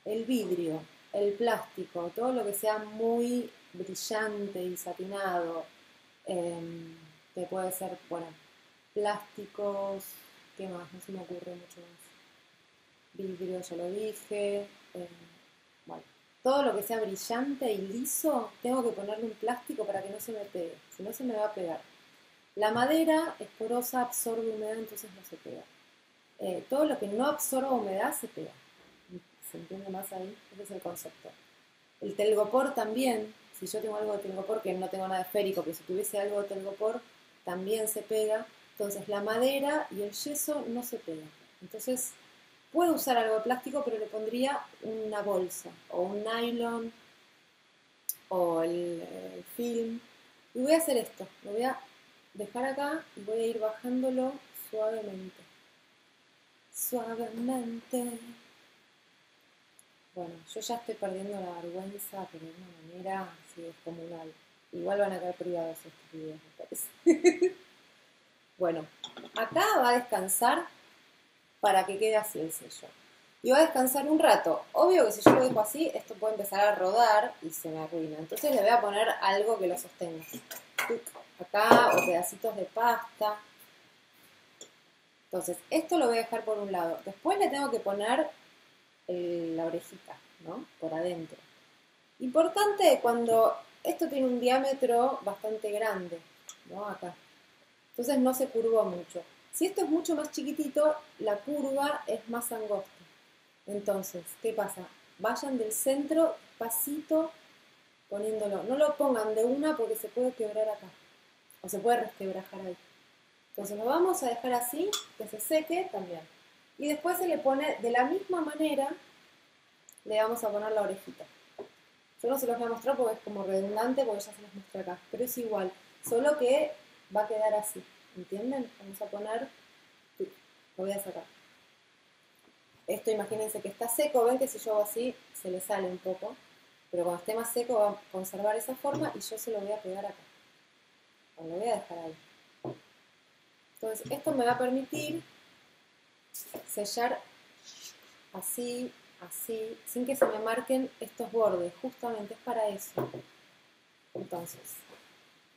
Speaker 1: El vidrio, el plástico, todo lo que sea muy brillante y satinado, que puede ser, bueno, plásticos, ¿qué más? No se me ocurre mucho más. Vidrio, ya lo dije, bueno, todo lo que sea brillante y liso, tengo que ponerle un plástico para que no se me pegue, si no se me va a pegar. La madera es porosa, absorbe humedad, entonces no se pega. todo lo que no absorba humedad se pega. ¿Se entiende más ahí? Ese es el concepto. El telgopor también, si yo tengo algo de telgopor, que no tengo nada esférico, pero si tuviese algo de telgopor, también se pega. Entonces la madera y el yeso no se pegan. Entonces puedo usar algo de plástico, pero le pondría una bolsa o un nylon o el film. Y voy a hacer esto, lo voy a dejar acá y voy a ir bajándolo suavemente. Suavemente. Bueno, yo ya estoy perdiendo la vergüenza, pero de una manera así descomunal. Igual van a quedar privados estos videos, me parece. Bueno, acá va a descansar para que quede así el sello. Y va a descansar un rato. Obvio que si yo lo dejo así, esto puede empezar a rodar y se me arruina. Entonces le voy a poner algo que lo sostenga. Acá, o pedacitos de pasta. Entonces, esto lo voy a dejar por un lado. Después le tengo que poner la orejita, ¿no? Por adentro. Importante cuando esto tiene un diámetro bastante grande, ¿no? Acá. Entonces no se curvó mucho. Si esto es mucho más chiquitito, la curva es más angosta. Entonces, ¿qué pasa? Vayan del centro, pasito, poniéndolo. No lo pongan de una porque se puede quebrar acá. O se puede resquebrajar ahí. Entonces lo vamos a dejar así, que se seque también. Y después se le pone, de la misma manera, le vamos a poner la orejita. Yo no se los voy a mostrar porque es como redundante, porque ya se los mostré acá. Pero es igual, solo que va a quedar así. ¿Entienden? Vamos a poner, lo voy a sacar. Esto imagínense que está seco, ven que si yo hago así se le sale un poco, pero cuando esté más seco va a conservar esa forma y yo se lo voy a pegar acá. Lo voy a dejar ahí. Entonces esto me va a permitir sellar así, así, sin que se me marquen estos bordes, justamente es para eso. Entonces,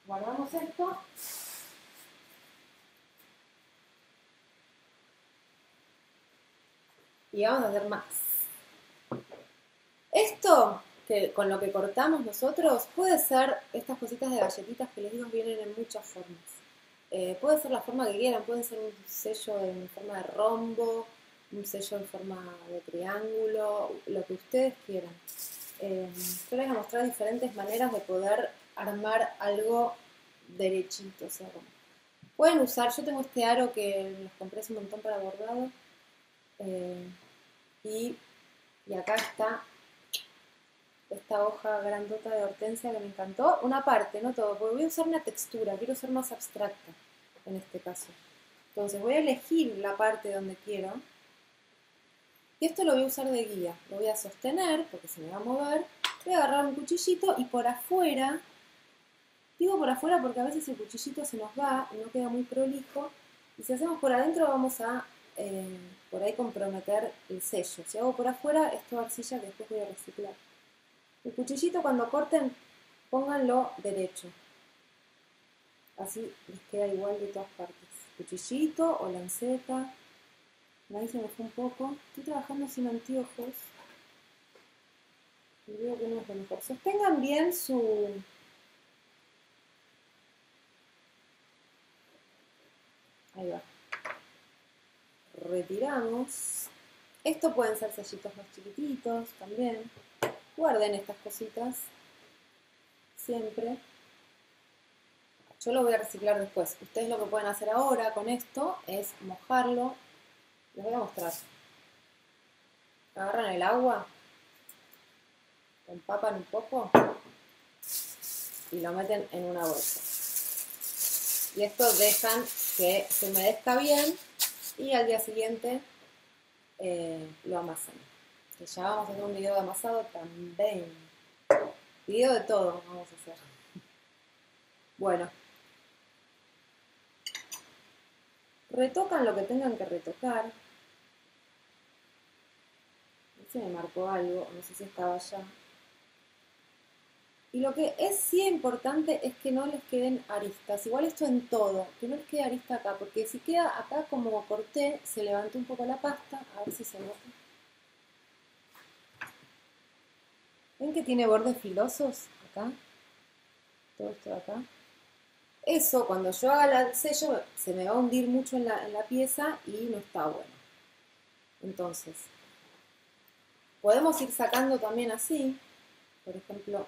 Speaker 1: guardamos esto. Y vamos a hacer más. Esto, que con lo que cortamos nosotros, puede ser estas cositas de galletitas que les digo vienen en muchas formas. Puede ser la forma que quieran, pueden ser un sello en forma de rombo, un sello en forma de triángulo, lo que ustedes quieran. Yo les voy a mostrar diferentes maneras de poder armar algo derechito. O sea, como pueden usar, yo tengo este aro que los compré hace un montón para bordado. Y acá está esta hoja grandota de hortensia que me encantó. Una parte, no todo, porque voy a usar una textura, quiero ser más abstracta en este caso. Entonces voy a elegir la parte donde quiero. Y esto lo voy a usar de guía. Lo voy a sostener, porque se me va a mover. Voy a agarrar un cuchillito y por afuera, digo por afuera porque a veces el cuchillito se nos va y no queda muy prolijo. Y si hacemos por adentro vamos a por ahí comprometer el sello. Si hago por afuera, esto es arcilla que después voy a reciclar. El cuchillito cuando corten, pónganlo derecho. Así les queda igual de todas partes. Cuchillito o lanceta. Ahí se me fue un poco. Estoy trabajando sin anteojos. Y veo que no es lo mejor. Sostengan bien su... Ahí va. Retiramos. Esto pueden ser sellitos más chiquititos también. Guarden estas cositas siempre. Yo lo voy a reciclar después. Ustedes lo que pueden hacer ahora con esto es mojarlo. Les voy a mostrar. Agarran el agua, lo empapan un poco y lo meten en una bolsa. Y esto dejan que se humedezca bien y al día siguiente lo amasan. Que ya vamos a hacer un video de amasado también. Video de todo vamos a hacer. Bueno. Retocan lo que tengan que retocar. No sé si me marcó algo, no sé si estaba allá. Y lo que es sí importante es que no les queden aristas. Igual esto en todo, que no les quede arista acá, porque si queda acá como corté, se levantó un poco la pasta, a ver si se nota. ¿Ven que tiene bordes filosos acá? Todo esto de acá. Eso, cuando yo haga el sello, se me va a hundir mucho en la pieza y no está bueno. Entonces, podemos ir sacando también así, por ejemplo,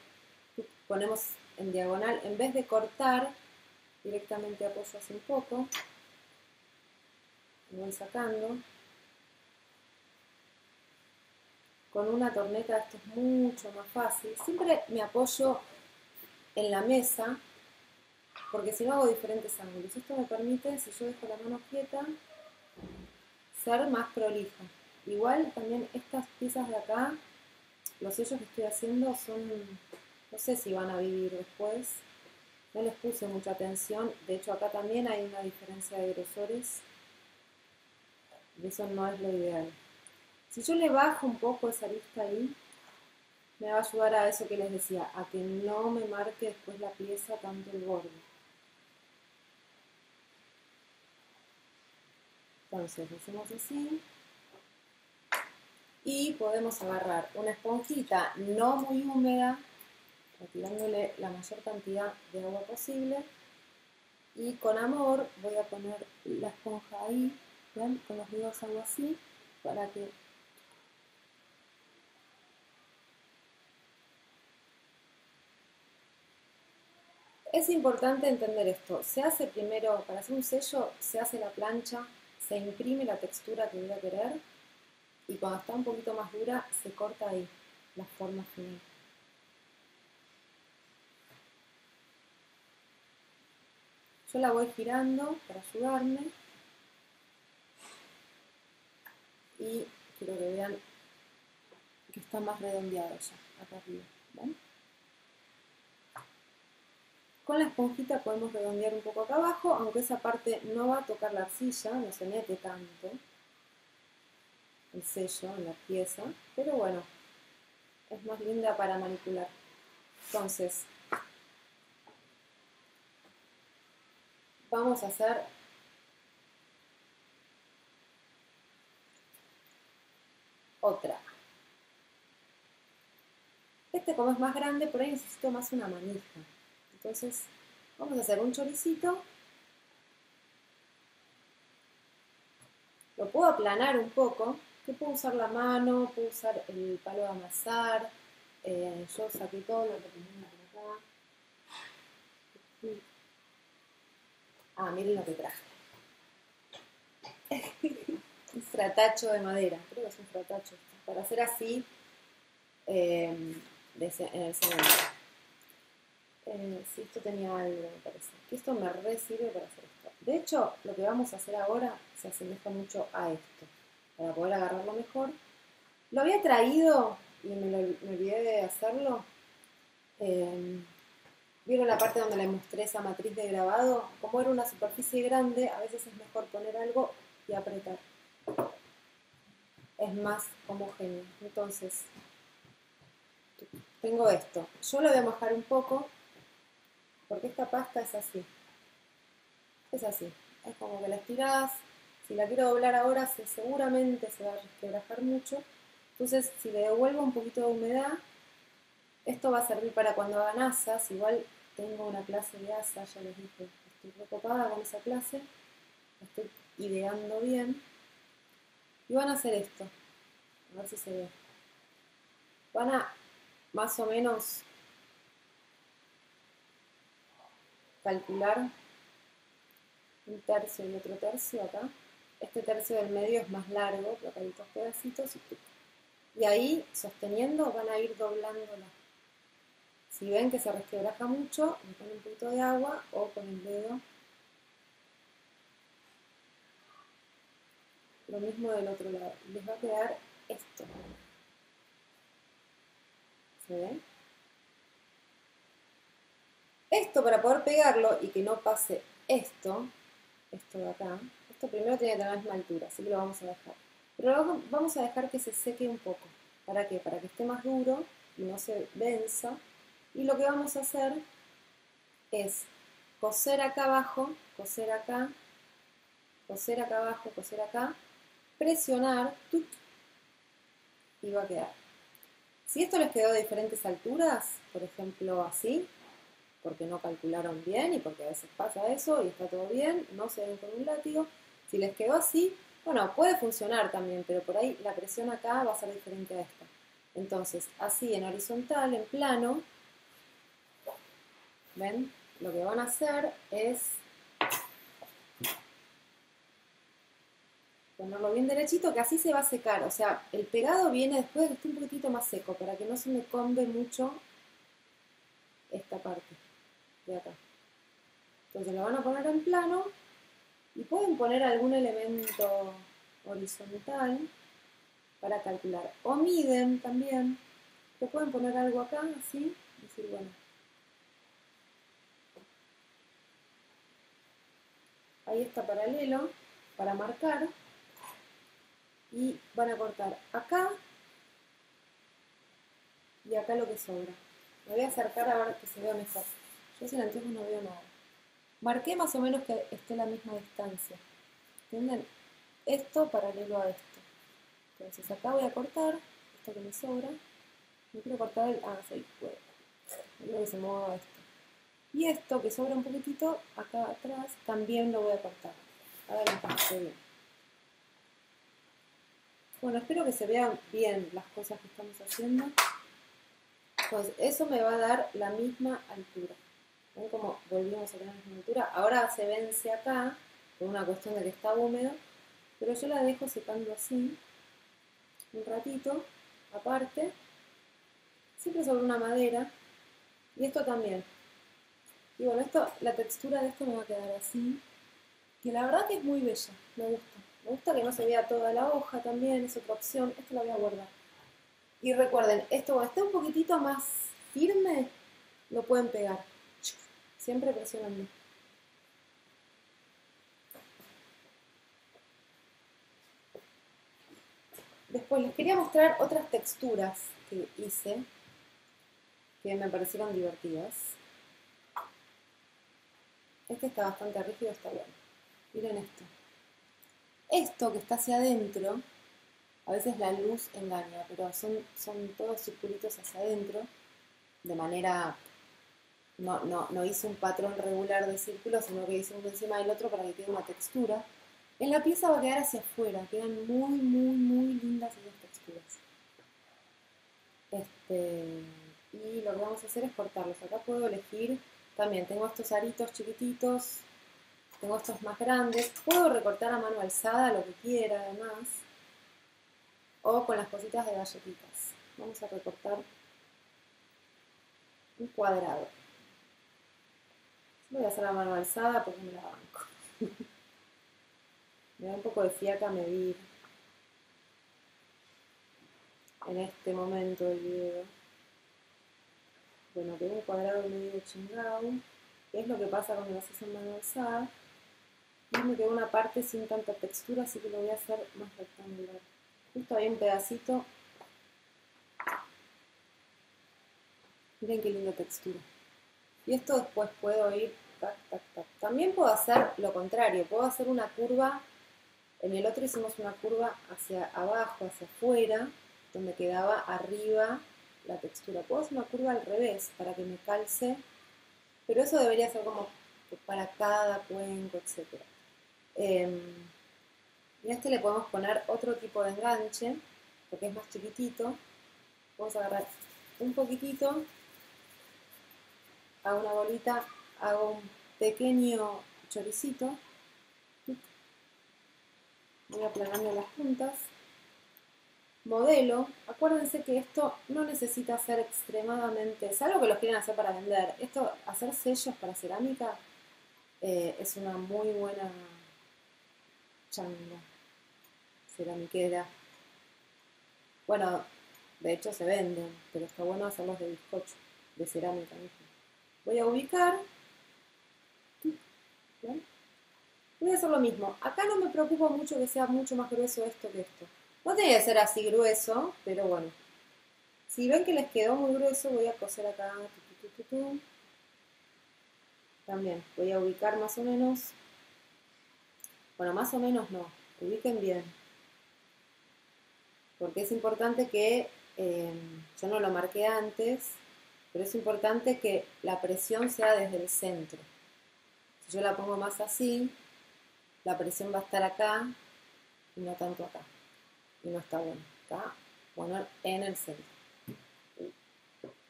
Speaker 1: ponemos en diagonal, en vez de cortar, directamente apoyo así un poco, y voy sacando. Con una torneta esto es mucho más fácil. Siempre me apoyo en la mesa, porque si no hago diferentes ángulos. Esto me permite, si yo dejo la mano quieta, ser más prolija. Igual también estas piezas de acá, los sellos que estoy haciendo son, no sé si van a vivir después. No les puse mucha atención. De hecho acá también hay una diferencia de grosores. Y eso no es lo ideal. Si yo le bajo un poco esa arista ahí, me va a ayudar a eso que les decía, a que no me marque después la pieza tanto el borde. Entonces, lo hacemos así. Y podemos agarrar una esponjita no muy húmeda, retirándole la mayor cantidad de agua posible. Y con amor voy a poner la esponja ahí, ¿ven? Con los dedos hago así, para que... Es importante entender esto. Se hace primero, para hacer un sello, se hace la plancha, se imprime la textura que voy a querer y cuando está un poquito más dura se corta ahí la forma final. Yo la voy girando para ayudarme y quiero que vean que está más redondeado ya, acá arriba. ¿Ven? Con la esponjita podemos redondear un poco acá abajo, aunque esa parte no va a tocar la arcilla, no se mete tanto el sello en la pieza, pero bueno, es más linda para manipular. Entonces, vamos a hacer otra. Este como es más grande, por ahí necesito más una manija. Entonces, vamos a hacer un choricito. Lo puedo aplanar un poco, que puedo usar la mano, puedo usar el palo de amasar. Yo saqué todo lo que tenía por acá. Ah, miren lo que traje. Un fratacho de madera, creo que es un fratacho. Para hacer así en el cemento. Sí, esto tenía algo, me parece. Que esto me re sirve para hacer esto. De hecho, lo que vamos a hacer ahora se asemeja mucho a esto. Para poder agarrarlo mejor. Lo había traído y me olvidé de hacerlo. ¿Vieron la parte donde les mostré esa matriz de grabado? Como era una superficie grande, a veces es mejor poner algo y apretar. Es más homogéneo. Entonces, tengo esto. Yo lo voy a mojar un poco porque esta pasta es así. Es así. Es como que la estirás. Si la quiero doblar ahora, seguramente se va a resquebrajar mucho. Entonces, si le devuelvo un poquito de humedad, esto va a servir para cuando hagan asas. Igual tengo una clase de asas, ya les dije, estoy preocupada con esa clase. La estoy ideando bien. Y van a hacer esto. A ver si se ve. Van a más o menos calcular un tercio y otro tercio acá. Este tercio del medio es más largo, pero acá hay dos pedacitos. Y ahí, sosteniendo, van a ir doblándola. Si ven que se resquebraja mucho, le ponen un poquito de agua o con el dedo. Lo mismo del otro lado. Les va a quedar esto. ¿Se ven? Esto para poder pegarlo y que no pase esto de acá, esto primero tiene que tener la misma altura, así que lo vamos a dejar. Pero luego vamos a dejar que se seque un poco. ¿Para qué? Para que esté más duro y no se venza. Y lo que vamos a hacer es coser acá abajo, coser acá, coser acá abajo, coser acá, presionar, ¡tuc! Y va a quedar. Si esto les quedó de diferentes alturas, por ejemplo así, porque no calcularon bien y porque a veces pasa eso y está todo bien, no se ven con un látigo. Si les quedó así, Bueno, puede funcionar también, pero por ahí la presión acá va a ser diferente a esta. Entonces, así en horizontal, en plano, ¿ven? Lo que van a hacer es ponerlo bien derechito, que así se va a secar. O sea, el pegado viene después de que esté un poquitito más seco, para que no se me combe mucho esta parte de acá. Entonces lo van a poner en plano y pueden poner algún elemento horizontal para calcular. O miden también, que pueden poner algo acá, así, y decir, bueno, ahí está paralelo para marcar. Y van a cortar acá y acá lo que sobra. Me voy a acercar a ver que se vea mejor. Yo sin anteojos no veo nada. Marqué más o menos que esté a la misma distancia. ¿Entienden? Esto paralelo a esto. Entonces acá voy a cortar esto que me sobra. No quiero cortar el... Ah, sí, puedo. Quiero que se mueva esto. Y esto que sobra un poquitito acá atrás también lo voy a cortar. Ahora lo pasé bien. Bueno, espero que se vean bien las cosas que estamos haciendo. Pues eso me va a dar la misma altura. ¿Ven cómo volvimos a tener la misma altura? Ahora se vence acá, por una cuestión de que está húmedo, pero yo la dejo secando así, un ratito, aparte, siempre sobre una madera, y esto también. Y bueno, esto, la textura de esto me va a quedar así, que la verdad que es muy bella, me gusta. Me gusta que no se vea toda la hoja también, es otra opción, esto lo voy a guardar. Y recuerden, esto cuando esté un poquitito más firme, lo pueden pegar. Siempre presionando. Después les quería mostrar otras texturas que hice, que me parecieron divertidas. Este está bastante rígido, está bueno. Miren esto. Esto que está hacia adentro, a veces la luz engaña, pero son todos circulitos hacia adentro, de manera... No hice un patrón regular de círculos, sino que hice uno encima del otro para que quede una textura. En la pieza va a quedar hacia afuera, quedan muy, muy, muy lindas esas texturas. Y lo que vamos a hacer es cortarlos. Acá puedo elegir, también tengo estos aritos chiquititos, tengo estos más grandes. Puedo recortar a mano alzada lo que quiera además, o con las cositas de galletitas. Vamos a recortar un cuadrado. Voy a hacer a mano alzada porque me la banco. Me da un poco de fiaca medir en este momento del video. Bueno, tengo un cuadrado medio chingado, que es lo que pasa cuando lo haces en mano alzada. Y me quedó una parte sin tanta textura, así que lo voy a hacer más rectangular. Justo hay un pedacito. Miren qué linda textura. Y esto después puedo ir tac, tac, tac. También puedo hacer lo contrario, puedo hacer una curva. En el otro hicimos una curva hacia abajo, hacia afuera, donde quedaba arriba la textura. Puedo hacer una curva al revés para que me calce, pero eso debería ser como para cada cuenco, etc. Y a este le podemos poner otro tipo de enganche, porque es más chiquitito. Vamos a agarrar un poquitito, hago una bolita, hago un pequeño choricito, voy aplanando las puntas, modelo. Acuérdense que esto no necesita ser extremadamente, salvo que los quieran hacer para vender. Esto, hacer sellos para cerámica, es una muy buena changa ceramiquera. Bueno, de hecho se venden, pero está bueno hacerlos de bizcocho, de cerámica mismo. Voy a ubicar. ¿Ven? Voy a hacer lo mismo. Acá no me preocupa mucho que sea mucho más grueso esto que esto. No tiene que ser así grueso, pero bueno. Si ven que les quedó muy grueso, voy a coser acá. También voy a ubicar más o menos. Bueno, más o menos no. Ubiquen bien. Porque es importante que, yo no lo marqué antes, pero es importante que la presión sea desde el centro. Si yo la pongo más así, la presión va a estar acá y no tanto acá. Y no está bueno. Está bueno en el centro.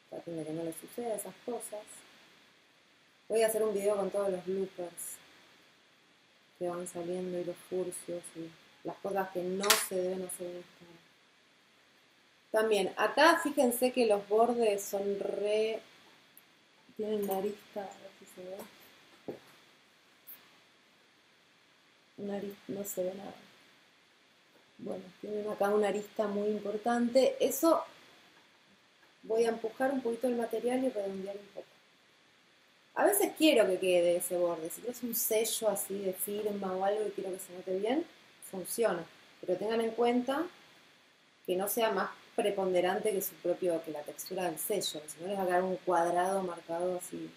Speaker 1: Traten de que no les suceda esas cosas. Voy a hacer un video con todos los bloopers que van saliendo y los furcios y las cosas que no se deben hacer en esta. También, acá fíjense que los bordes son tienen una arista, a ver si se ve. Una arista, no se ve nada. Bueno, tienen acá una arista muy importante. Eso voy a empujar un poquito el material y redondear un poco. A veces quiero que quede ese borde. Si es un sello así de firma o algo y quiero que se note bien, funciona. Pero tengan en cuenta que no sea más preponderante que la textura del sello. Si no les va a quedar un cuadrado marcado así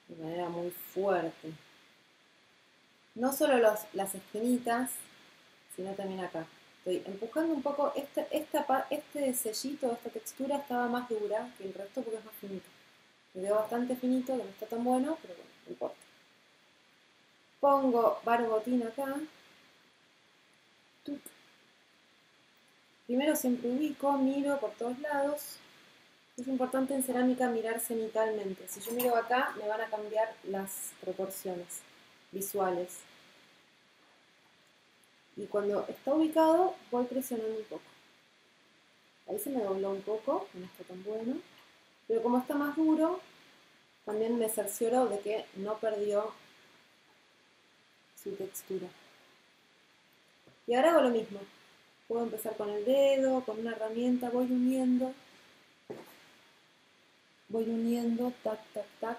Speaker 1: de manera muy fuerte. No solo las esquinitas, sino también acá. Estoy empujando un poco. Este sellito, esta textura estaba más dura que el resto porque es más finito. Me quedó bastante finito, que no está tan bueno, pero bueno, no importa. Pongo barbotina acá. Primero siempre ubico, miro por todos lados. Es importante en cerámica mirar cenitalmente. Si yo miro acá, me van a cambiar las proporciones visuales. Y cuando está ubicado, voy presionando un poco. Ahí se me dobló un poco, no está tan bueno. Pero como está más duro, también me cercioro de que no perdió su textura. Y ahora hago lo mismo. Puedo empezar con el dedo, con una herramienta, voy uniendo, tac, tac, tac,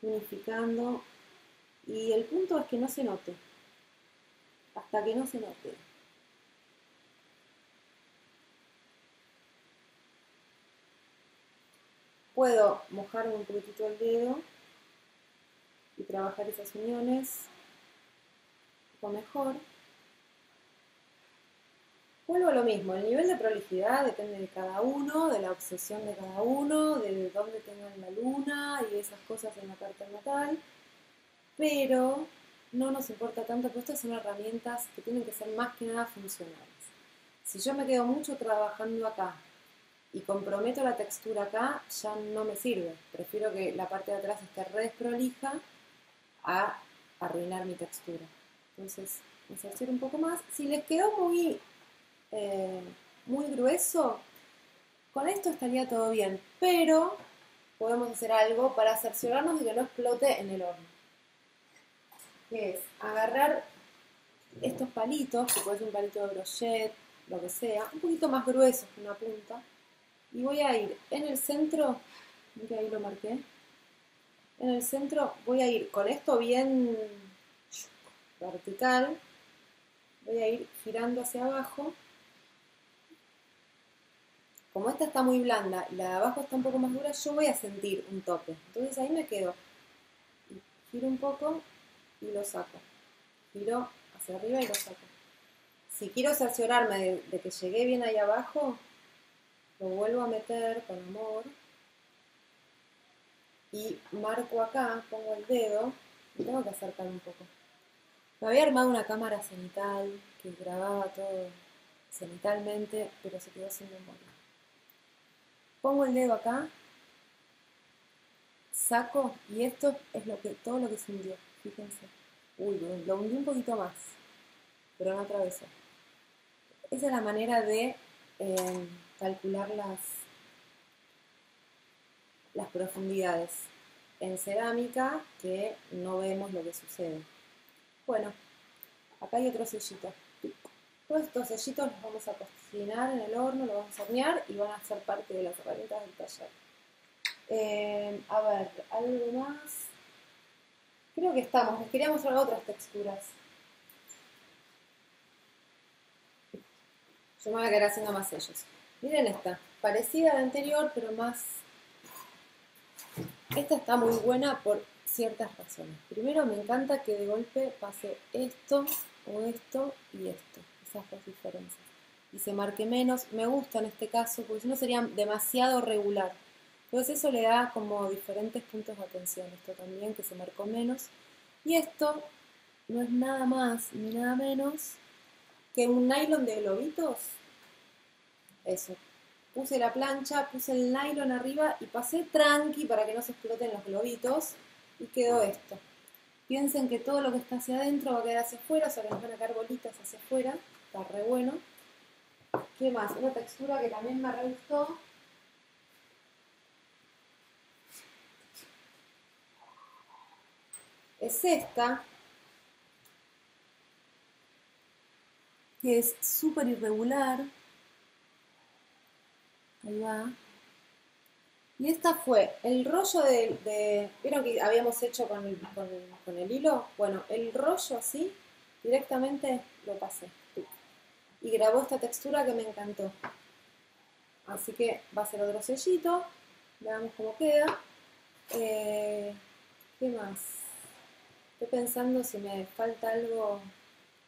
Speaker 1: unificando. Y el punto es que no se note. Hasta que no se note. Puedo mojarme un poquitito el dedo y trabajar esas uniones o mejor. Vuelvo a lo mismo, el nivel de prolijidad depende de cada uno, de la obsesión de cada uno, de dónde tengan la luna y esas cosas en la carta natal, pero no nos importa tanto, porque estas son herramientas que tienen que ser más que nada funcionales. Si yo me quedo mucho trabajando acá y comprometo la textura acá, ya no me sirve. Prefiero que la parte de atrás esté re desprolija a arruinar mi textura. Entonces, me cercioro un poco más. Si les quedó muy grueso, con esto estaría todo bien, pero podemos hacer algo para cerciorarnos de que no explote en el horno. Que es agarrar estos palitos, que puede ser un palito de brochet, lo que sea, un poquito más gruesos que una punta, y voy a ir en el centro, que ahí lo marqué, en el centro voy a ir con esto bien vertical, voy a ir girando hacia abajo. Como esta está muy blanda y la de abajo está un poco más dura, yo voy a sentir un toque. Entonces ahí me quedo. Y giro un poco y lo saco. Giro hacia arriba y lo saco. Si quiero cerciorarme de que llegué bien ahí abajo, lo vuelvo a meter con amor. Y marco acá, pongo el dedo y tengo que acercar un poco. Me había armado una cámara cenital que grababa todo cenitalmente, pero se quedó sin memoria. Pongo el dedo acá, saco y esto es todo lo que se hundió, fíjense. Uy, lo hundí un poquito más, pero no atravesó. Esa es la manera de calcular las profundidades en cerámica, que no vemos lo que sucede. Bueno, acá hay otro sellito. Todos estos sellitos los vamos a cocinar en el horno, los vamos a hornear y van a ser parte de las herramientas del taller. A ver, algo más. Creo que estamos. Les quería mostrar otras texturas. Yo me voy a quedar haciendo más sellos. Miren esta, parecida a la anterior, pero más... Esta está muy buena por ciertas razones. Primero, me encanta que de golpe pase esto o esto y esto. Esas dos diferencias. Y se marque menos. Me gusta en este caso, porque si no sería demasiado regular. Entonces eso le da como diferentes puntos de atención. Esto también, que se marcó menos. Y esto no es nada más ni nada menos que un nylon de globitos. Eso. Puse la plancha, puse el nylon arriba y pasé tranqui para que no se exploten los globitos y quedó esto. Piensen que todo lo que está hacia adentro va a quedar hacia afuera, o sea que nos van a caer bolitas hacia afuera. Está re bueno. ¿Qué más? Una textura que también me re gustó. Es esta, que es súper irregular. Ahí va. Y esta fue el rollo ¿vieron que habíamos hecho con el hilo? Bueno, el rollo así, directamente lo pasé. Y grabó esta textura que me encantó. Así que va a ser otro sellito. Veamos cómo queda. ¿Qué más? Estoy pensando si me falta algo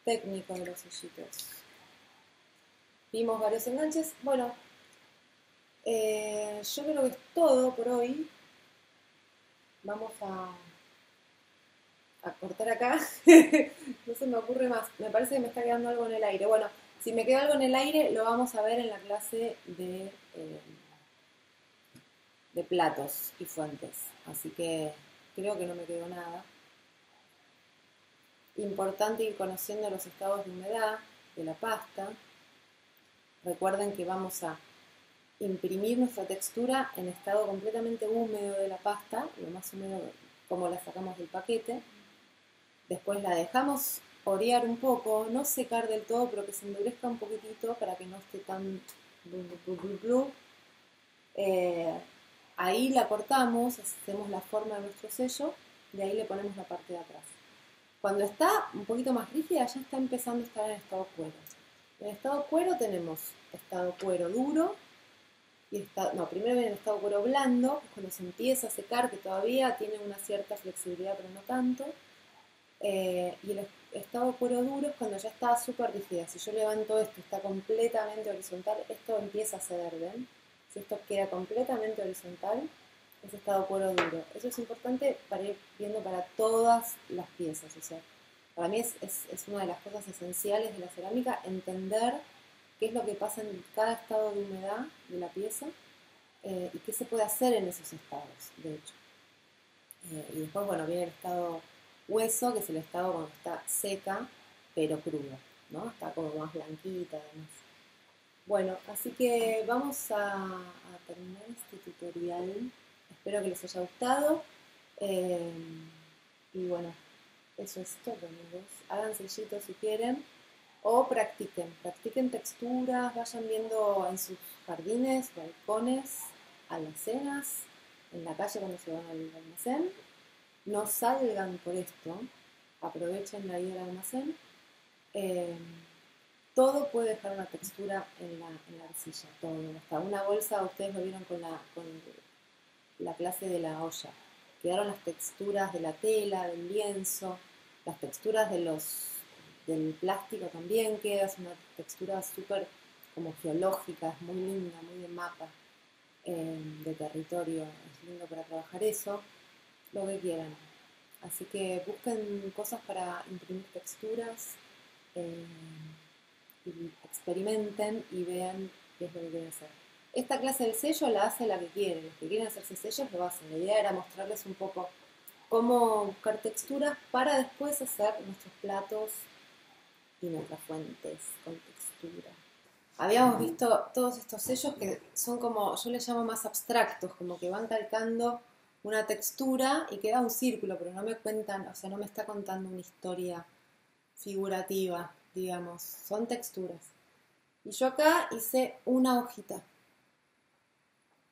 Speaker 1: técnico de los sellitos. Vimos varios enganches. Bueno, yo creo que es todo por hoy. Vamos a cortar acá. No se me ocurre más. Me parece que me está quedando algo en el aire. Bueno, si me queda algo en el aire, lo vamos a ver en la clase de platos y fuentes. Así que creo que no me quedó nada. Importante ir conociendo los estados de humedad de la pasta. Recuerden que vamos a imprimir nuestra textura en estado completamente húmedo de la pasta, lo más húmedo como la sacamos del paquete. Después la dejamos orear un poco, no secar del todo, pero que se endurezca un poquitito para que no esté tan ahí la cortamos, hacemos la forma de nuestro sello y ahí le ponemos la parte de atrás. Cuando está un poquito más rígida ya está empezando a estar en estado cuero. En estado cuero tenemos estado cuero duro y primero viene el estado cuero blando, que es cuando se empieza a secar, que todavía tiene una cierta flexibilidad pero no tanto. Y el estado cuero duro es cuando ya está súper rígida. Si yo levanto esto, está completamente horizontal, esto empieza a ceder, ¿ven? Si esto queda completamente horizontal, es estado cuero duro. Eso es importante para ir viendo para todas las piezas. O sea, para mí es una de las cosas esenciales de la cerámica, entender qué es lo que pasa en cada estado de humedad de la pieza y qué se puede hacer en esos estados, de hecho. Y después, bueno, viene el estado hueso, que es el estado cuando está seca, pero cruda, ¿no? Está como más blanquita, además. Bueno, así que vamos a terminar este tutorial. Espero que les haya gustado. Y bueno, eso es todo, amigos. Hagan sellitos si quieren. O practiquen texturas, vayan viendo en sus jardines, balcones, alacenas, en la calle cuando se van al almacén. No salgan por esto, aprovechen la ida al almacén. Todo puede dejar una textura en la arcilla, todo. Hasta una bolsa, ustedes lo vieron con la clase de la olla. Quedaron las texturas de la tela, del lienzo, las texturas del plástico también queda, es una textura súper como geológica, es muy linda, muy de mapa de territorio, es lindo para trabajar eso, lo que quieran. Así que busquen cosas para imprimir texturas y experimenten y vean qué es lo que quieren hacer. Esta clase del sello la hace la que quieren, los que quieren hacerse sellos lo hacen. La idea era mostrarles un poco cómo buscar texturas para después hacer nuestros platos y nuestras fuentes con textura. Habíamos visto todos estos sellos que son como, yo les llamo más abstractos, como que van calcando una textura y queda un círculo, pero no me cuentan, o sea, no me está contando una historia figurativa, digamos, son texturas. Y yo acá hice una hojita.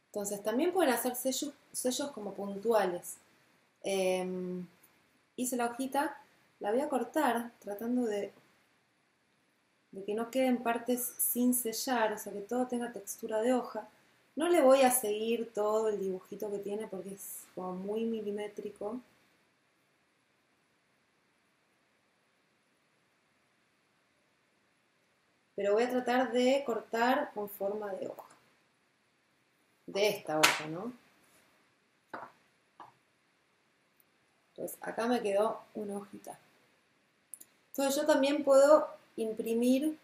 Speaker 1: Entonces también pueden hacer sellos como puntuales. Hice la hojita, la voy a cortar tratando de que no queden partes sin sellar, o sea que todo tenga textura de hoja. No le voy a seguir todo el dibujito que tiene porque es como muy milimétrico. Pero voy a tratar de cortar con forma de hoja. De esta hoja, ¿no? Entonces acá me quedó una hojita. Entonces yo también puedo imprimir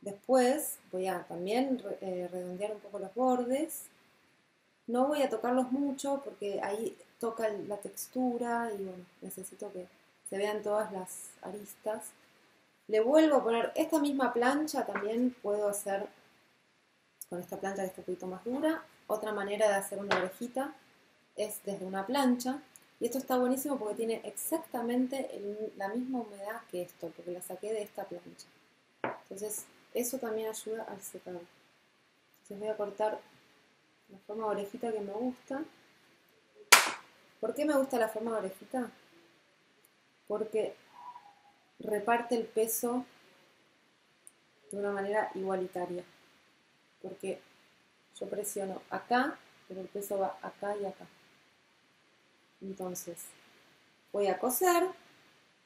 Speaker 1: después, voy a también redondear un poco los bordes. No voy a tocarlos mucho porque ahí toca la textura y bueno, necesito que se vean todas las aristas. Le vuelvo a poner esta misma plancha, también puedo hacer con esta plancha que está un poquito más dura. Otra manera de hacer una orejita es desde una plancha. Y esto está buenísimo porque tiene exactamente la misma humedad que esto, porque la saqué de esta plancha. Entonces, eso también ayuda al secado. Entonces voy a cortar la forma de orejita que me gusta. ¿Por qué me gusta la forma de orejita? Porque reparte el peso de una manera igualitaria. Porque yo presiono acá, pero el peso va acá y acá. Entonces, voy a coser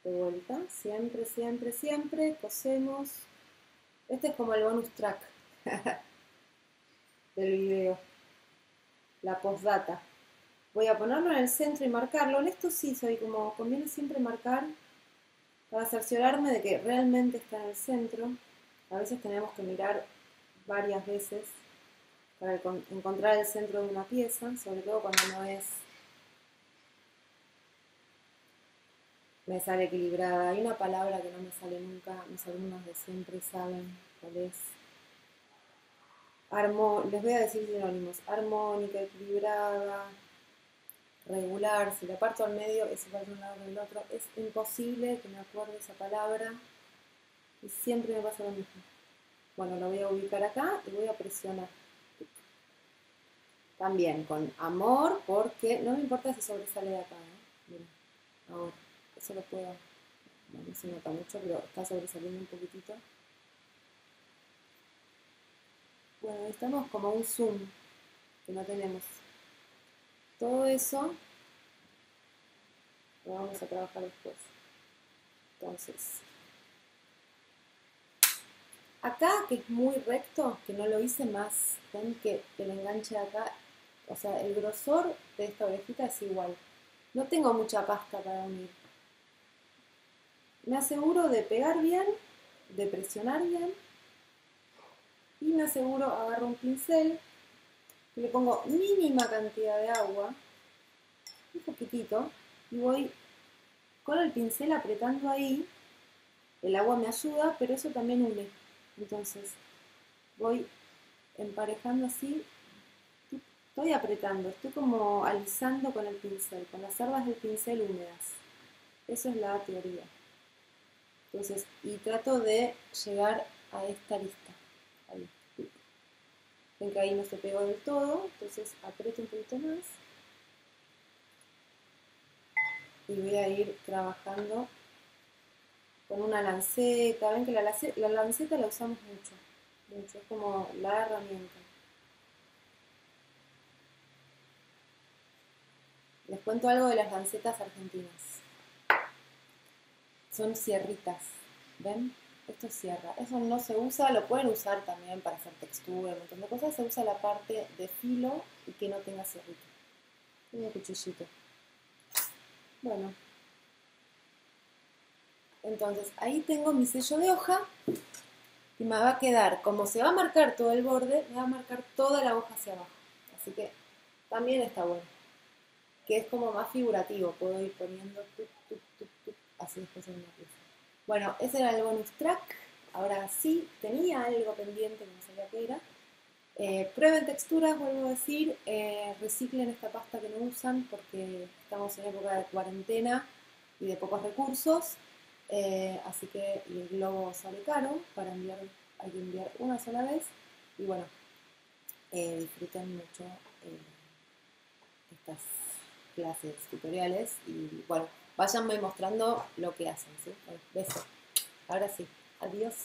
Speaker 1: de vuelta, siempre, siempre, siempre, cosemos. Este es como el bonus track del video, la postdata. Voy a ponerlo en el centro y marcarlo. En esto sí soy como, conviene siempre marcar para cerciorarme de que realmente está en el centro. A veces tenemos que mirar varias veces para encontrar el centro de una pieza, sobre todo cuando no es... me sale equilibrada. Hay una palabra que no me sale nunca, mis alumnos de siempre saben cuál es. Les voy a decir sinónimos: armónica, equilibrada, regular. Si la parto al medio es igual de un lado que del otro. Es imposible que me acuerde esa palabra y siempre me pasa lo mismo. Bueno, la voy a ubicar acá y voy a presionar. También con amor, porque no me importa si sobresale de acá. Miren, ahora. Eso lo puedo, no se nota mucho, pero está sobresaliendo un poquitito. Bueno, estamos como un zoom que no tenemos. Todo eso lo vamos a trabajar después. Entonces, acá que es muy recto, que no lo hice más, ven que el enganche de acá, o sea, el grosor de esta orejita es igual. No tengo mucha pasta para unir. Me aseguro de pegar bien, de presionar bien, y me aseguro, agarro un pincel, le pongo mínima cantidad de agua, un poquitito, y voy con el pincel apretando ahí. El agua me ayuda, pero eso también une. Entonces voy emparejando así, estoy apretando, estoy como alisando con el pincel, con las cerdas del pincel húmedas. Eso es la teoría. Entonces, y trato de llegar a esta arista. Ahí. Ven que ahí no se pegó del todo, entonces aprieto un poquito más. Y voy a ir trabajando con una lanceta. Ven que la lanceta la usamos mucho, es como la herramienta. Les cuento algo de las lancetas argentinas. Son sierritas, ¿ven? Esto es sierra. Eso no se usa, lo pueden usar también para hacer textura, un montón de cosas. Se usa la parte de filo y que no tenga sierrita. Un cuchillito. Bueno. Entonces, ahí tengo mi sello de hoja y me va a quedar, como se va a marcar todo el borde, me va a marcar toda la hoja hacia abajo. Así que también está bueno. Que es como más figurativo, puedo ir poniendo así después en una pieza. Bueno, ese era el bonus track. Ahora sí, tenía algo pendiente que no sabía qué era. Prueben texturas, vuelvo a decir, reciclen esta pasta que no usan porque estamos en época de cuarentena y de pocos recursos, así que el globo sale caro, para enviar hay que enviar una sola vez y bueno, disfruten mucho estas clases, tutoriales y bueno, váyanme mostrando lo que hacen, ¿sí? Bueno, beso. Ahora sí, adiós.